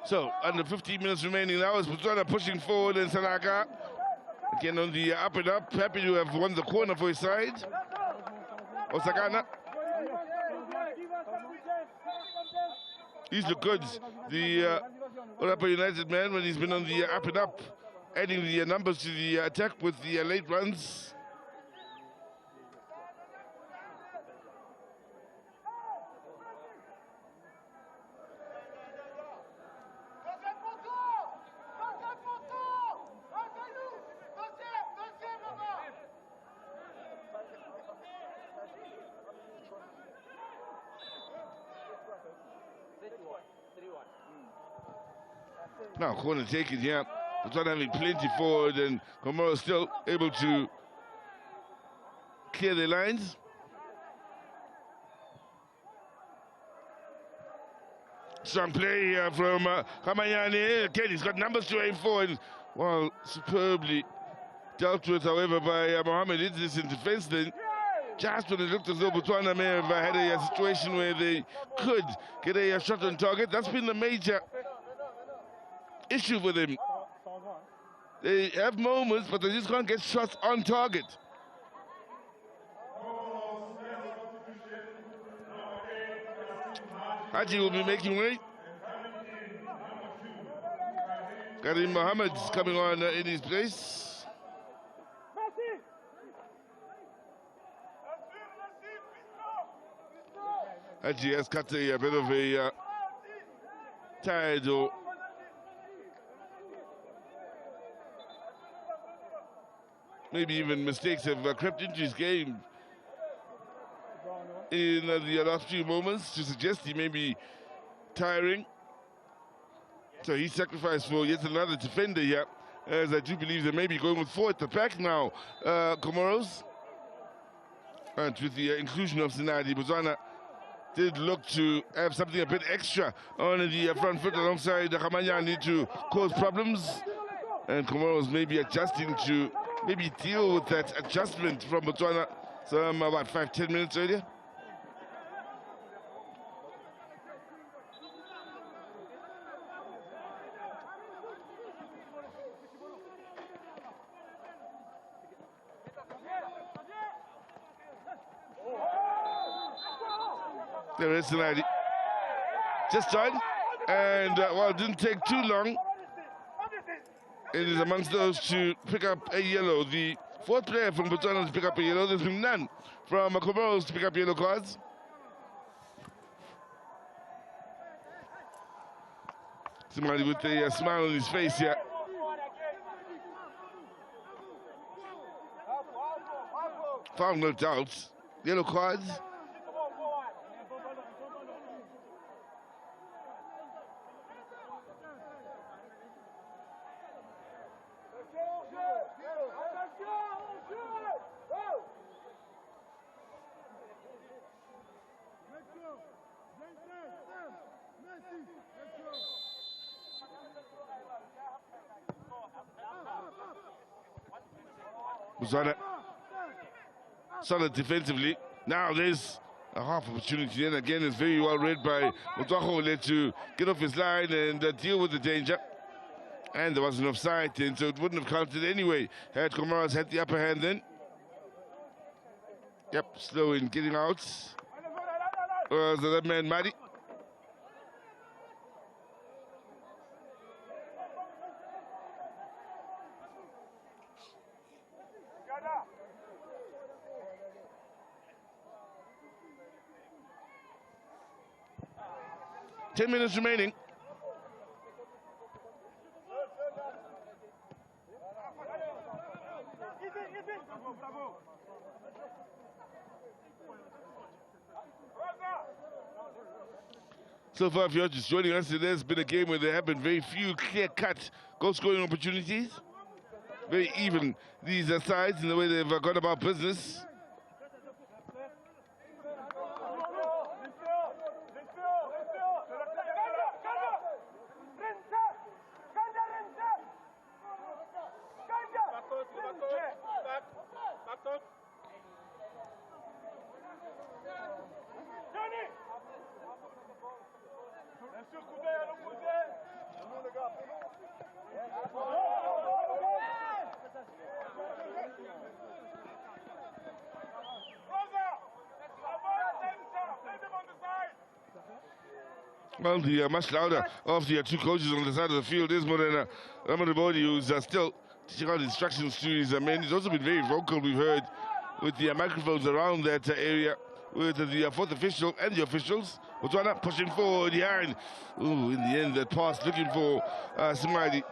So, under 15 minutes remaining now as Botswana pushing forward in Sanaka. Again on the up and up, happy to have won the corner for his side. Osakana. He's looked good. The Orapa United man when he's been on the up and up, adding the numbers to the attack with the late runs. Now, corner taken here. Botswana having plenty forward, and Comoros still able to clear their lines. Strong play here from Kamayane. Again, he's got numbers to aim for, and well, superbly dealt with, however, by Mohamed Idris in defense then. Just when it looked as though Botswana may have had a situation where they could get a shot on target. That's been the major issue with him. They have moments, but they just can't get shots on target. Haji will be making way. Karim Mohammed's coming on in his place. Haji has cut a bit of a tired or maybe even mistakes have crept into his game in the last few moments to suggest he may be tiring. So he sacrificed for yet another defender here, as I do believe they may be going with four at the back now, Comoros. And with the inclusion of Sinadi, Botswana did look to have something a bit extra on the front foot alongside Khamanyani to cause problems. And Comoros may be adjusting to maybe deal with that adjustment from Botswana some about 5-10 minutes earlier. There is Sinadi. Just tried, and well, it didn't take too long. It is amongst those to pick up a yellow. The fourth player from Botswana to pick up a yellow. There's been none from Comoros to pick up yellow cards. Somebody with a smile on his face here. Found no doubt. Yellow cards. Botswana solid defensively. Now there's a half opportunity, and again it's very well read by Mutwahole to get off his line and deal with the danger. And there was an offside, and so it wouldn't have counted anyway had Comoros had the upper hand then. Yep, slow in getting out. So that man Madi. Ten minutes remaining. So far, if you're just joining us, there's been a game where there have been very few clear-cut goal-scoring opportunities. very even, these sides, in the way they've gone about business. Well, the much louder of the two coaches on the side of the field is Morena Ramadabodi, who's still teaching out instructions to his men. He's also been very vocal, we've heard, with the microphones around that area, with the fourth official and the officials. Botswana pushing forward behind. Ooh, in the end, that pass looking for Simadi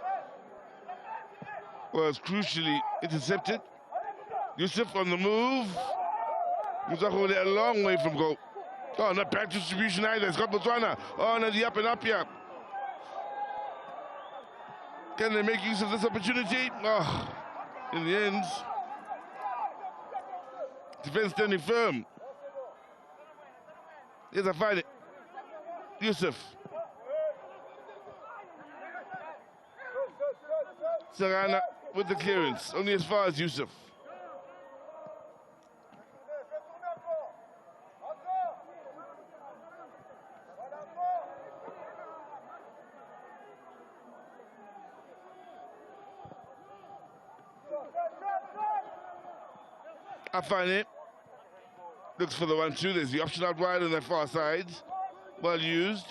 was crucially intercepted. Yusuf on the move. Muzakole a long way from goal. Oh, not bad distribution either. It's got Botswana on the up and up here. Can they make use of this opportunity? Oh, in the end, defense standing firm. Here's a fight. Yusuf. Sarana with the clearance, only as far as Yusuf. Afane looks for the 1-2. There's the option out wide on the far side. Well used.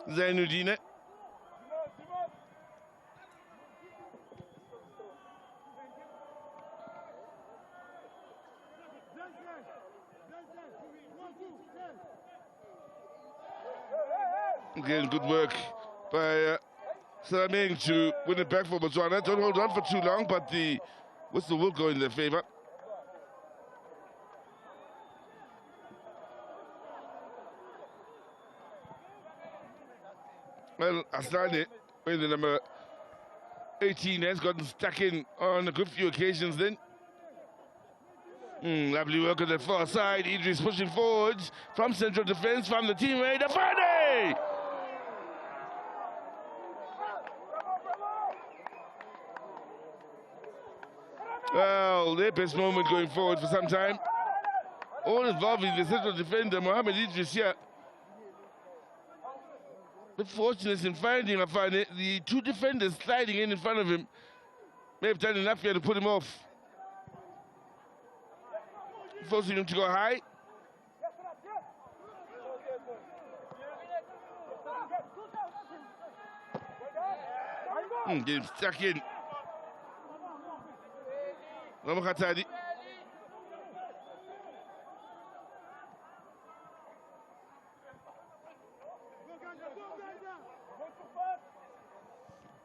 Zainuddin. Again, good work by Salameng to win it back for Botswana. Don't hold on for too long, but the whistle will go in their favor. Well, Asane, with the number 18, has gotten stuck in on a good few occasions then. Lovely work on the far side. Idris pushing forward from central defense, from the teammate, Afane! Well, their best moment going forward for some time. All involving the central defender, Mohamed Idris here. But fortunate in finding Afane, the two defenders sliding in front of him may have done enough here to put him off. Forcing him to go high. Getting stuck in. Ramakatadi.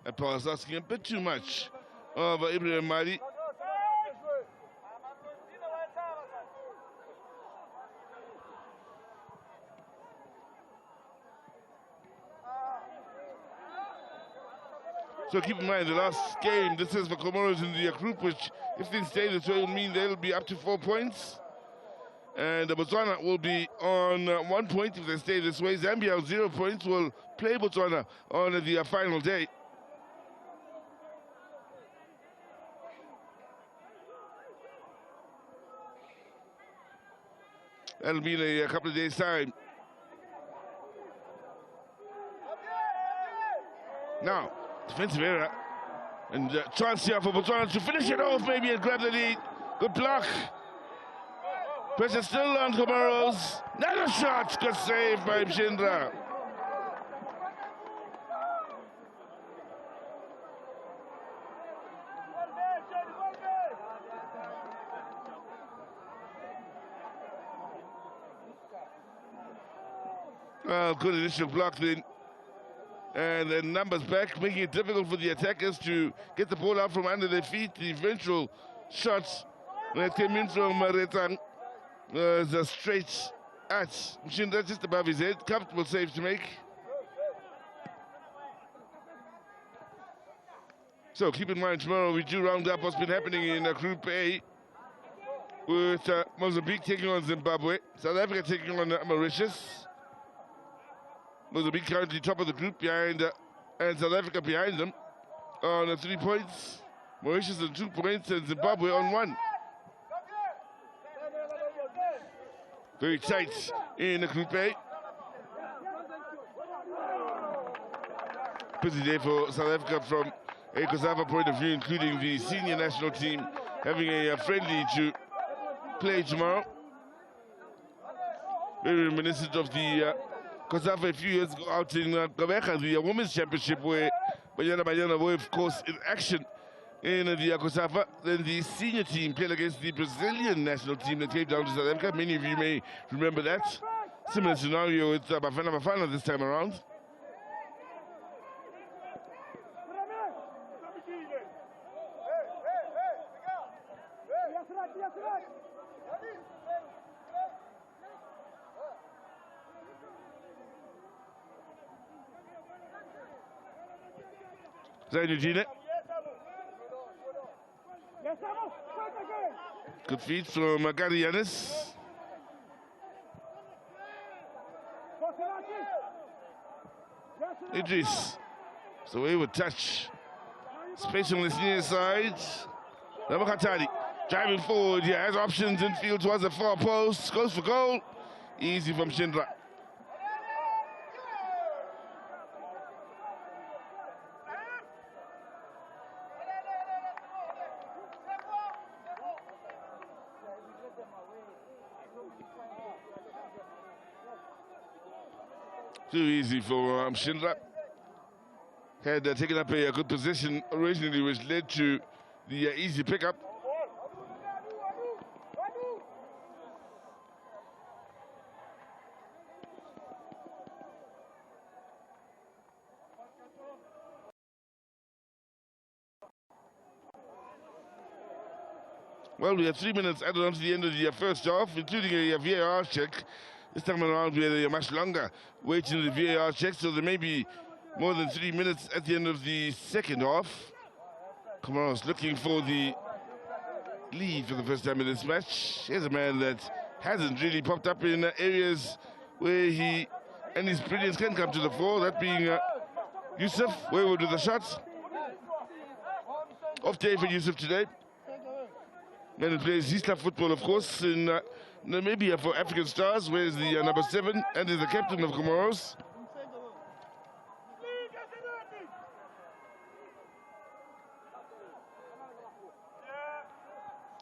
That pass asking a bit too much of Ibrahim Madi. So keep in mind, the last game, this is for Comoros in the group, which, if things stay this way, will mean they'll be up to 4 points. And Botswana will be on 1 point if they stay this way. Zambia, 0 points, will play Botswana on the final day. That'll be in a couple of days' time. Now, defensive error. And chance here for Botswana to finish it off maybe and grab the lead. Good block. Pressure still on Comoros. Another shot. Good save by Mshindra. Well, good initial block then. And then numbers back, making it difficult for the attackers to get the ball out from under their feet. The eventual shots that came in from Retang was straight at Mshindra, just above his head. Comfortable save to make. So keep in mind, tomorrow we do round up what's been happening in Group A, with Mozambique taking on Zimbabwe, South Africa taking on Mauritius. Mozambique currently top of the group behind, and South Africa behind them on 3 points. Mauritius on 2 points and Zimbabwe on 1. Very tight in Group A. Busy day for South Africa from a COSAFA point of view, including the senior national team having a friendly to play tomorrow. Very reminiscent of the COSAFA a few years ago out in Gqeberha, the Women's Championship, where Banyana were, of course, in action in the COSAFA. Then the senior team played against the Brazilian national team that came down to South Africa. Many of you may remember that. Similar scenario with Bafana this time around. Zayn Eugene. Good feed from Gary Yanis. Idris. So he would touch. Space on this near side. Namakatari driving forward. He has options in field towards the far post. Goes for goal. Easy from Shindra. Too easy for Shindra. Had taken up a good position originally, which led to the easy pickup. Well, we have 3 minutes added on to the end of the first half, including a VAR check. This time around, we had a much longer wait in the VAR check, so there may be more than 3 minutes at the end of the second half. Comoros looking for the lead for the first time in this match. Here's a man that hasn't really popped up in areas where he and his brilliance can come to the fore, that being Yusuf, wayward with the shots. Off day for Yusuf today. Man who plays Zisla football, of course, in Namibia for African Stars, where is the number 7 and is the captain of Comoros.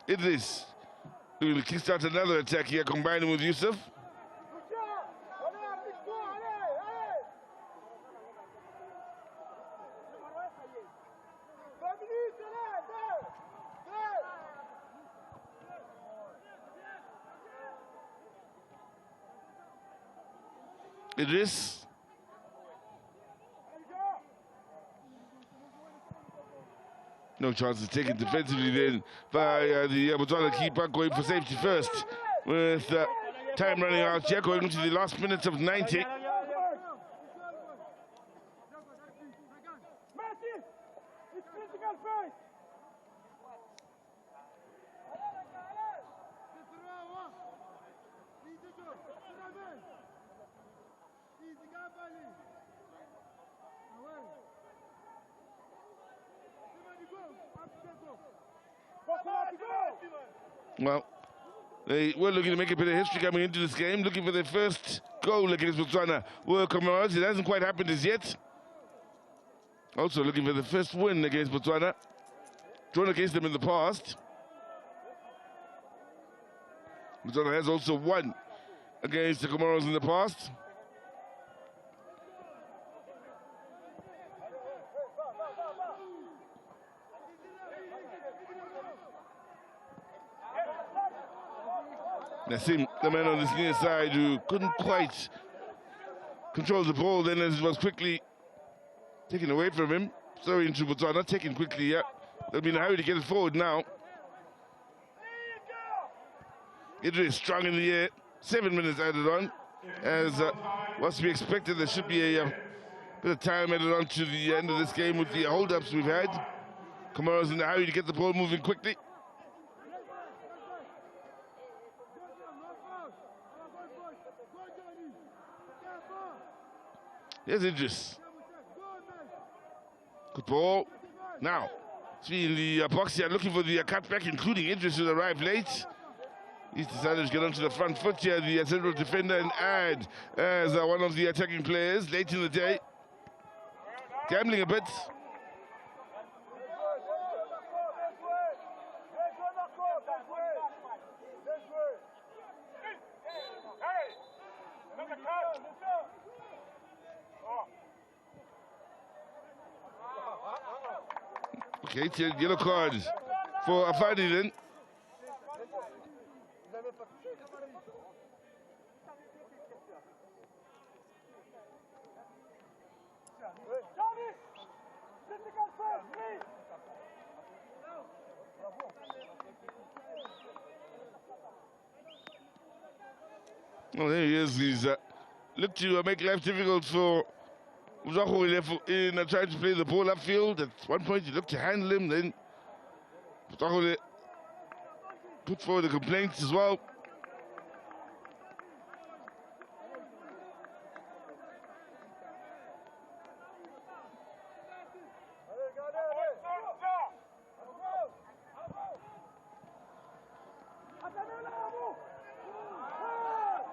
Idris will kickstart another attack here, combining with Yusuf. Idris. No chance to take it defensively then by the Botswana keeper, going for safety first. With time running out here, going into the last minutes of 90. Well, they were looking to make a bit of history coming into this game, looking for their first goal against Botswana. Well, Comoros, it hasn't quite happened as yet. Also looking for the first win against Botswana. Drawn against them in the past. Botswana has also won against the Comoros in the past. Nassim, the man on this near side who couldn't quite control the ball then as it was quickly taken away from him. Sorry, into Botswana, taken quickly, yeah. They'll be in a hurry to get it forward now. Idris strong in the air, 7 minutes added on. As was to be expected, there should be a bit of time added on to the end of this game with the hold-ups we've had. Comoros in a hurry to get the ball moving quickly. Here's Idris. Good ball. Now, seeing the box here, looking for the cutback, including Idris, who arrived late. He's decided to get onto the front foot here, the central defender, and add as one of the attacking players late in the day. Gambling a bit. Okay, it's a yellow card for Afadi then. Oh, there he is. He's looked to make life difficult for Uzaho in trying to play the ball upfield. At one point, he looked to handle him. Then Uzaho put forward the complaints as well.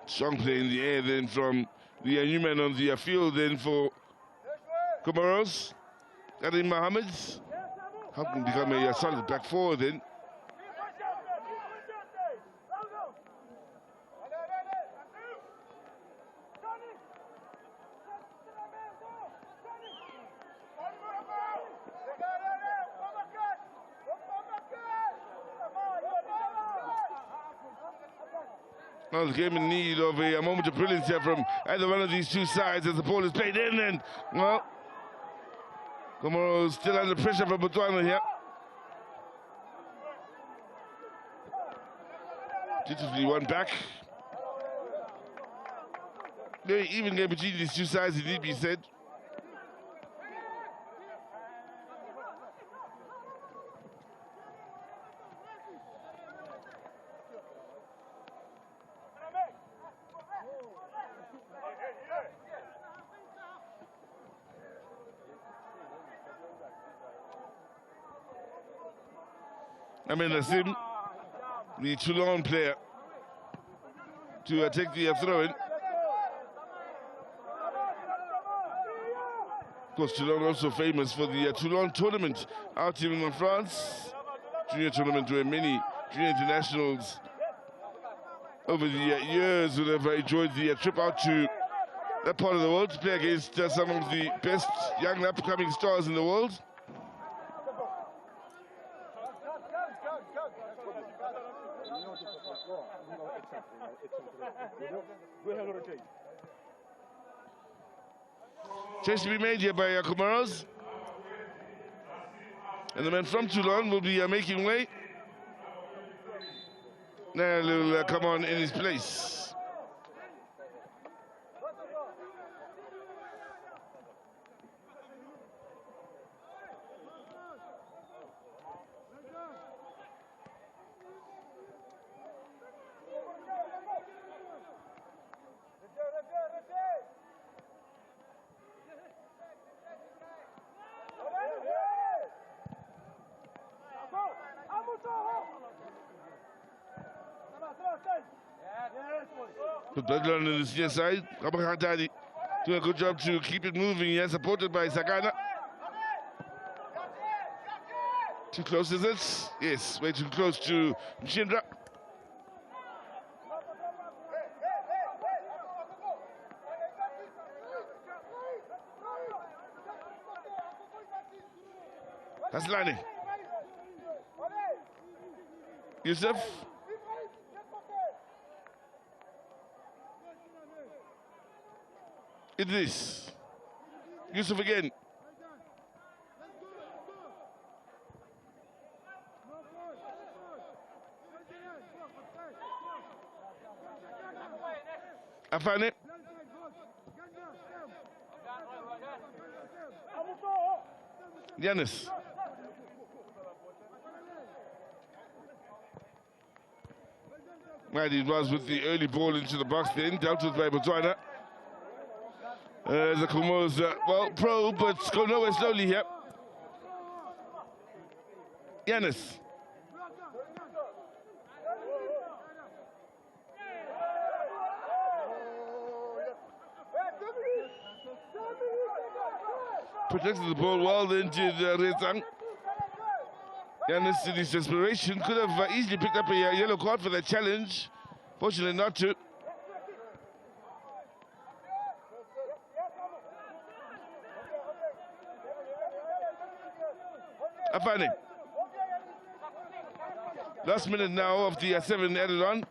Strong play in the air then from the new man on the field then for Comoros. Karim Mohammed. How can become a solid back forward then? Now the game in need of a moment of brilliance here from either one of these two sides as the ball is played in, and well, Comoros still under pressure from Botswana here. Beautifully one back. Very even game between these two sides, it need to be said. Amin Nassim, the Toulon player, to take the throw-in. Of course, Toulon also famous for the Toulon tournament out in France. Junior tournament where many junior internationals over the years would have enjoyed the trip out to that part of the world to play against some of the best young upcoming stars in the world. Change to be made here by Comoros. And the man from Toulon will be making way. Now he'll come on in his place. The bloodline on the senior side, Kabakantadi doing a good job to keep it moving here, supported by Sagana. Too close, is it? Yes, way too close to Mshindra. Haslani. Yusuf. Idris. Yusuf again. Afane. Yanis. And it was with the early ball into the box then, dealt with by Botswana. The Comoros, well, probe, but go nowhere slowly here. Yanis. Protected the ball well, then did Rezang. Yanis, in his desperation, could have easily picked up a yellow card for that challenge. Fortunately not to. Afani. Last minute now of the 7 added on.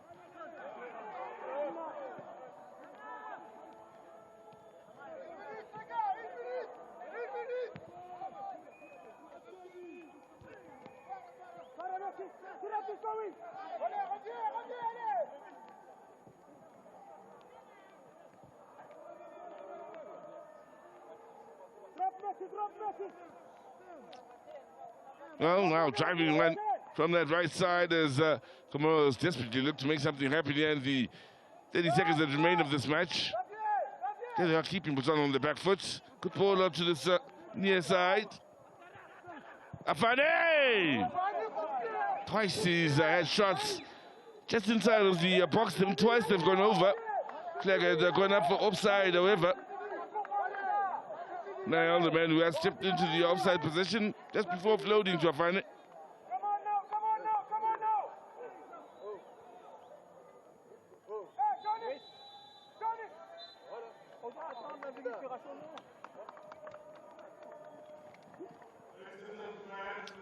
Well, now driving one from that right side as Comoros desperately look to make something happen here in the 30 seconds that remain of this match. There they are keeping Botswana on the back foot. Good ball up to this near side. Afane! Twice he's had shots just inside of the box. Twice they've gone over. Flag had gone up for offside, however. Now the man who has stepped into the offside position just before floating to Afane.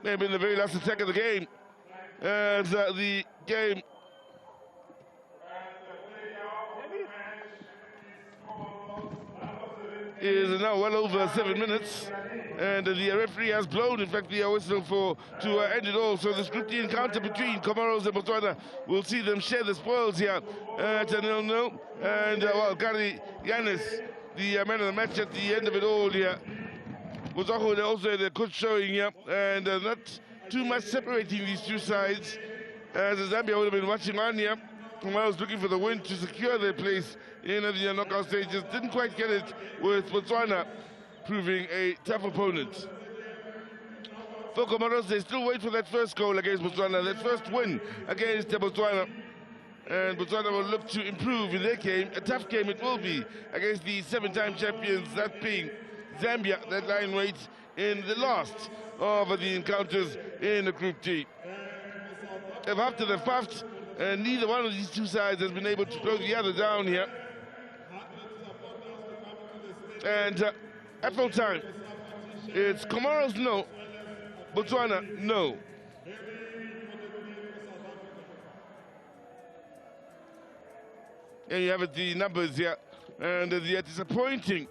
Maybe in the very last attack of the game. As the game is now well over 7 minutes, and the referee has blown, in fact, the whistle to end it all. So this group D encounter between Comoros and Botswana will see them share the spoils here at 0-0. And well, Gary Yanis, the man of the match at the end of it all here, was also a good showing here, and not too much separating these two sides, as Zambia would have been watching on here. Comoros looking for the win to secure their place in the knockout stages. Didn't quite get it, with Botswana proving a tough opponent. For Comoros, they still wait for that first goal against Botswana, that first win against Botswana. And Botswana will look to improve in their game. A tough game it will be against the 7-time champions, that being Zambia, that lying weight in the last of the encounters in the Group D. They've huffed and they've puffed, and neither one of these two sides has been able to throw the other down here. And at full time, it's Comoros no, Botswana no. And you have it, the numbers here, and the disappointing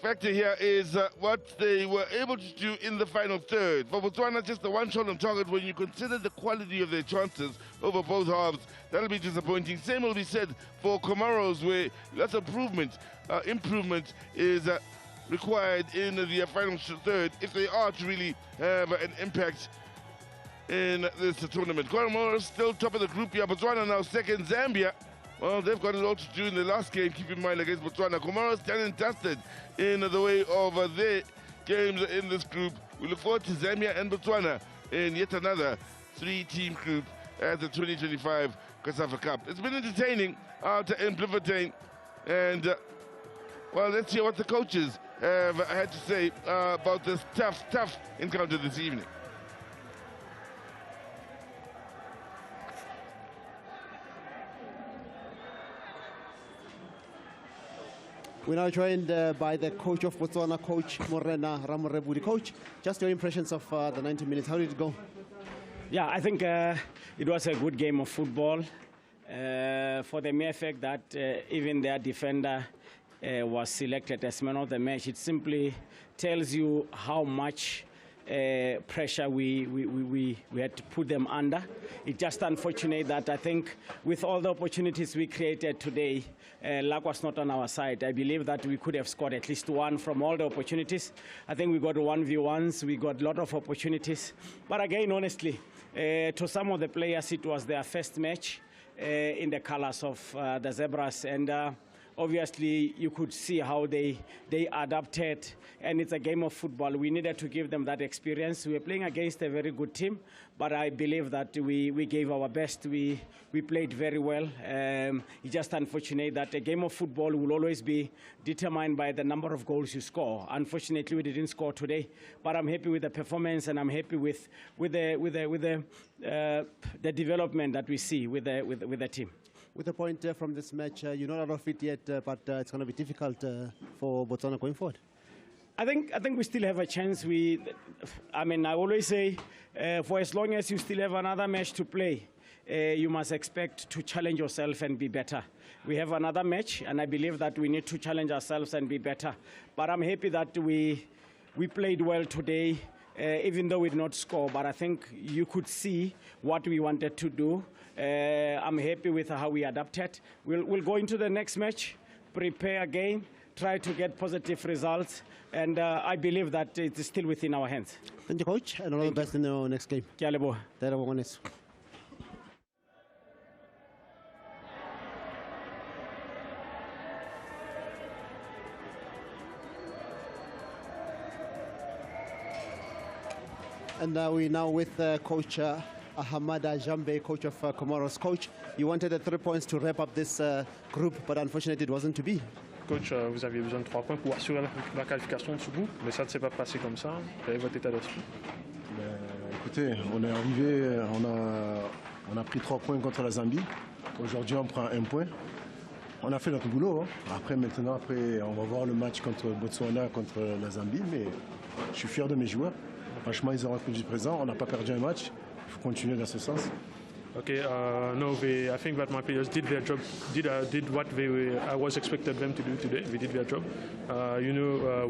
factor here is what they were able to do in the final third. For Botswana, just the one shot on target. When you consider the quality of their chances over both halves, that'll be disappointing. Same will be said for Comoros, where lots of improvement is required in the final third if they are to really have an impact in this tournament. Comoros still top of the group here. Botswana now second. Zambia, well, they've got a lot to do in the last game, keep in mind, against Botswana. Comoros done and dusted in the way of their games in this group. We look forward to Zambia and Botswana in yet another 3-team group at the 2025 COSAFA Cup. It's been entertaining out in Bloemfontein, and well, let's hear what the coaches have had to say about this tough encounter this evening. We're now joined by the coach of Botswana, Coach Morena Ramorebudi. Coach, just your impressions of the 90 minutes. How did it go? Yeah, I think it was a good game of football for the mere fact that even their defender was selected as man of the match. It simply tells you how much pressure we had to put them under. It's just unfortunate that I think with all the opportunities we created today, luck was not on our side. I believe that we could have scored at least one from all the opportunities. I think we got 1v1s, we got a lot of opportunities. But again, honestly, to some of the players, it was their first match. in the colors of the Zebras. And obviously, you could see how they adapted, and it's a game of football. We needed to give them that experience. We were playing against a very good team, but I believe that we gave our best. We played very well. It's just unfortunate that a game of football will always be determined by the number of goals you score. Unfortunately, we didn't score today, but I'm happy with the performance, and I'm happy with the development that we see with the team. With a point from this match, you're not out of it yet, but it's going to be difficult for Botswana going forward. I think we still have a chance. I always say, for as long as you still have another match to play, you must expect to challenge yourself and be better. We have another match, and I believe that we need to challenge ourselves and be better. But I'm happy that we played well today, even though we did not score. But I think you could see what we wanted to do. I'm happy with how we adapted. We'll go into the next match, prepare again, try to get positive results, and I believe that it's still within our hands. Thank you, Coach, and all the best in the next game. Kia leboha. And we're now with Coach Ahamada Jambe, coach of Comoros. Coach, you wanted the 3 points to wrap up this group, but unfortunately it wasn't to be. Coach, vous aviez besoin de 3 points pour assurer la qualification de ce groupe, mais ça ne s'est pas passé comme ça. Quel est votre état d'esprit? Écoutez, on est arrivé, on a pris 3 points contre la Zambie. Aujourd'hui, on prend 1 point. On a fait notre boulot. Hein. Après, on va voir le match contre Botswana, contre la Zambie, mais je suis fier de mes joueurs. Franchement, ils ont répondu présent. On n'a pas perdu un match. Il faut continuer dans ce sens. Okay, no, I think that my players did their job, did what I was expected them to do today. We did their job.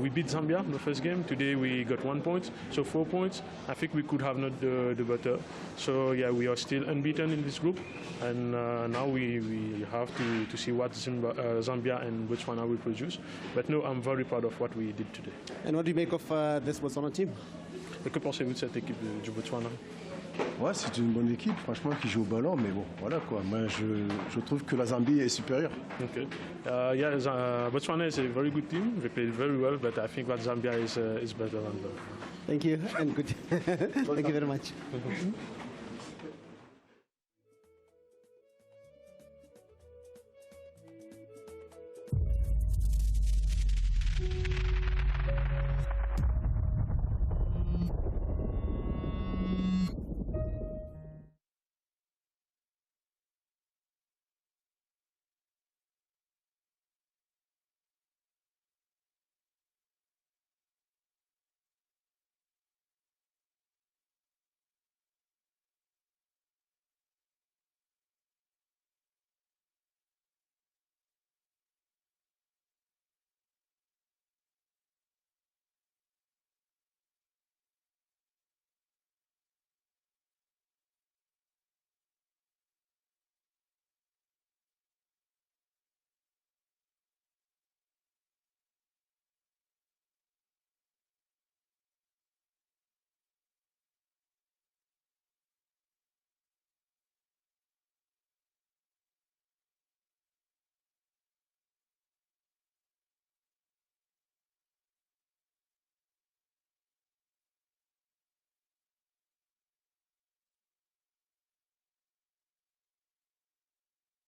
We beat Zambia the first game. Today we got 1 point, so 4 points. I think we could have not do better. So yeah, we are still unbeaten in this group, and now we have to see what Zambia and Botswana will produce. But no, I'm very proud of what we did today. And what do you make of this Botswana team? Et que pensez-vous de cette équipe du Botswana? Ouais, c'est une bonne équipe, franchement, qui joue au ballon, mais bon, voilà quoi. Moi, je trouve que la Zambie est supérieure. Okay. Botswana is a very good team. They played very well, but I think that Zambia is better than them. Thank you, and good. Thank you very much.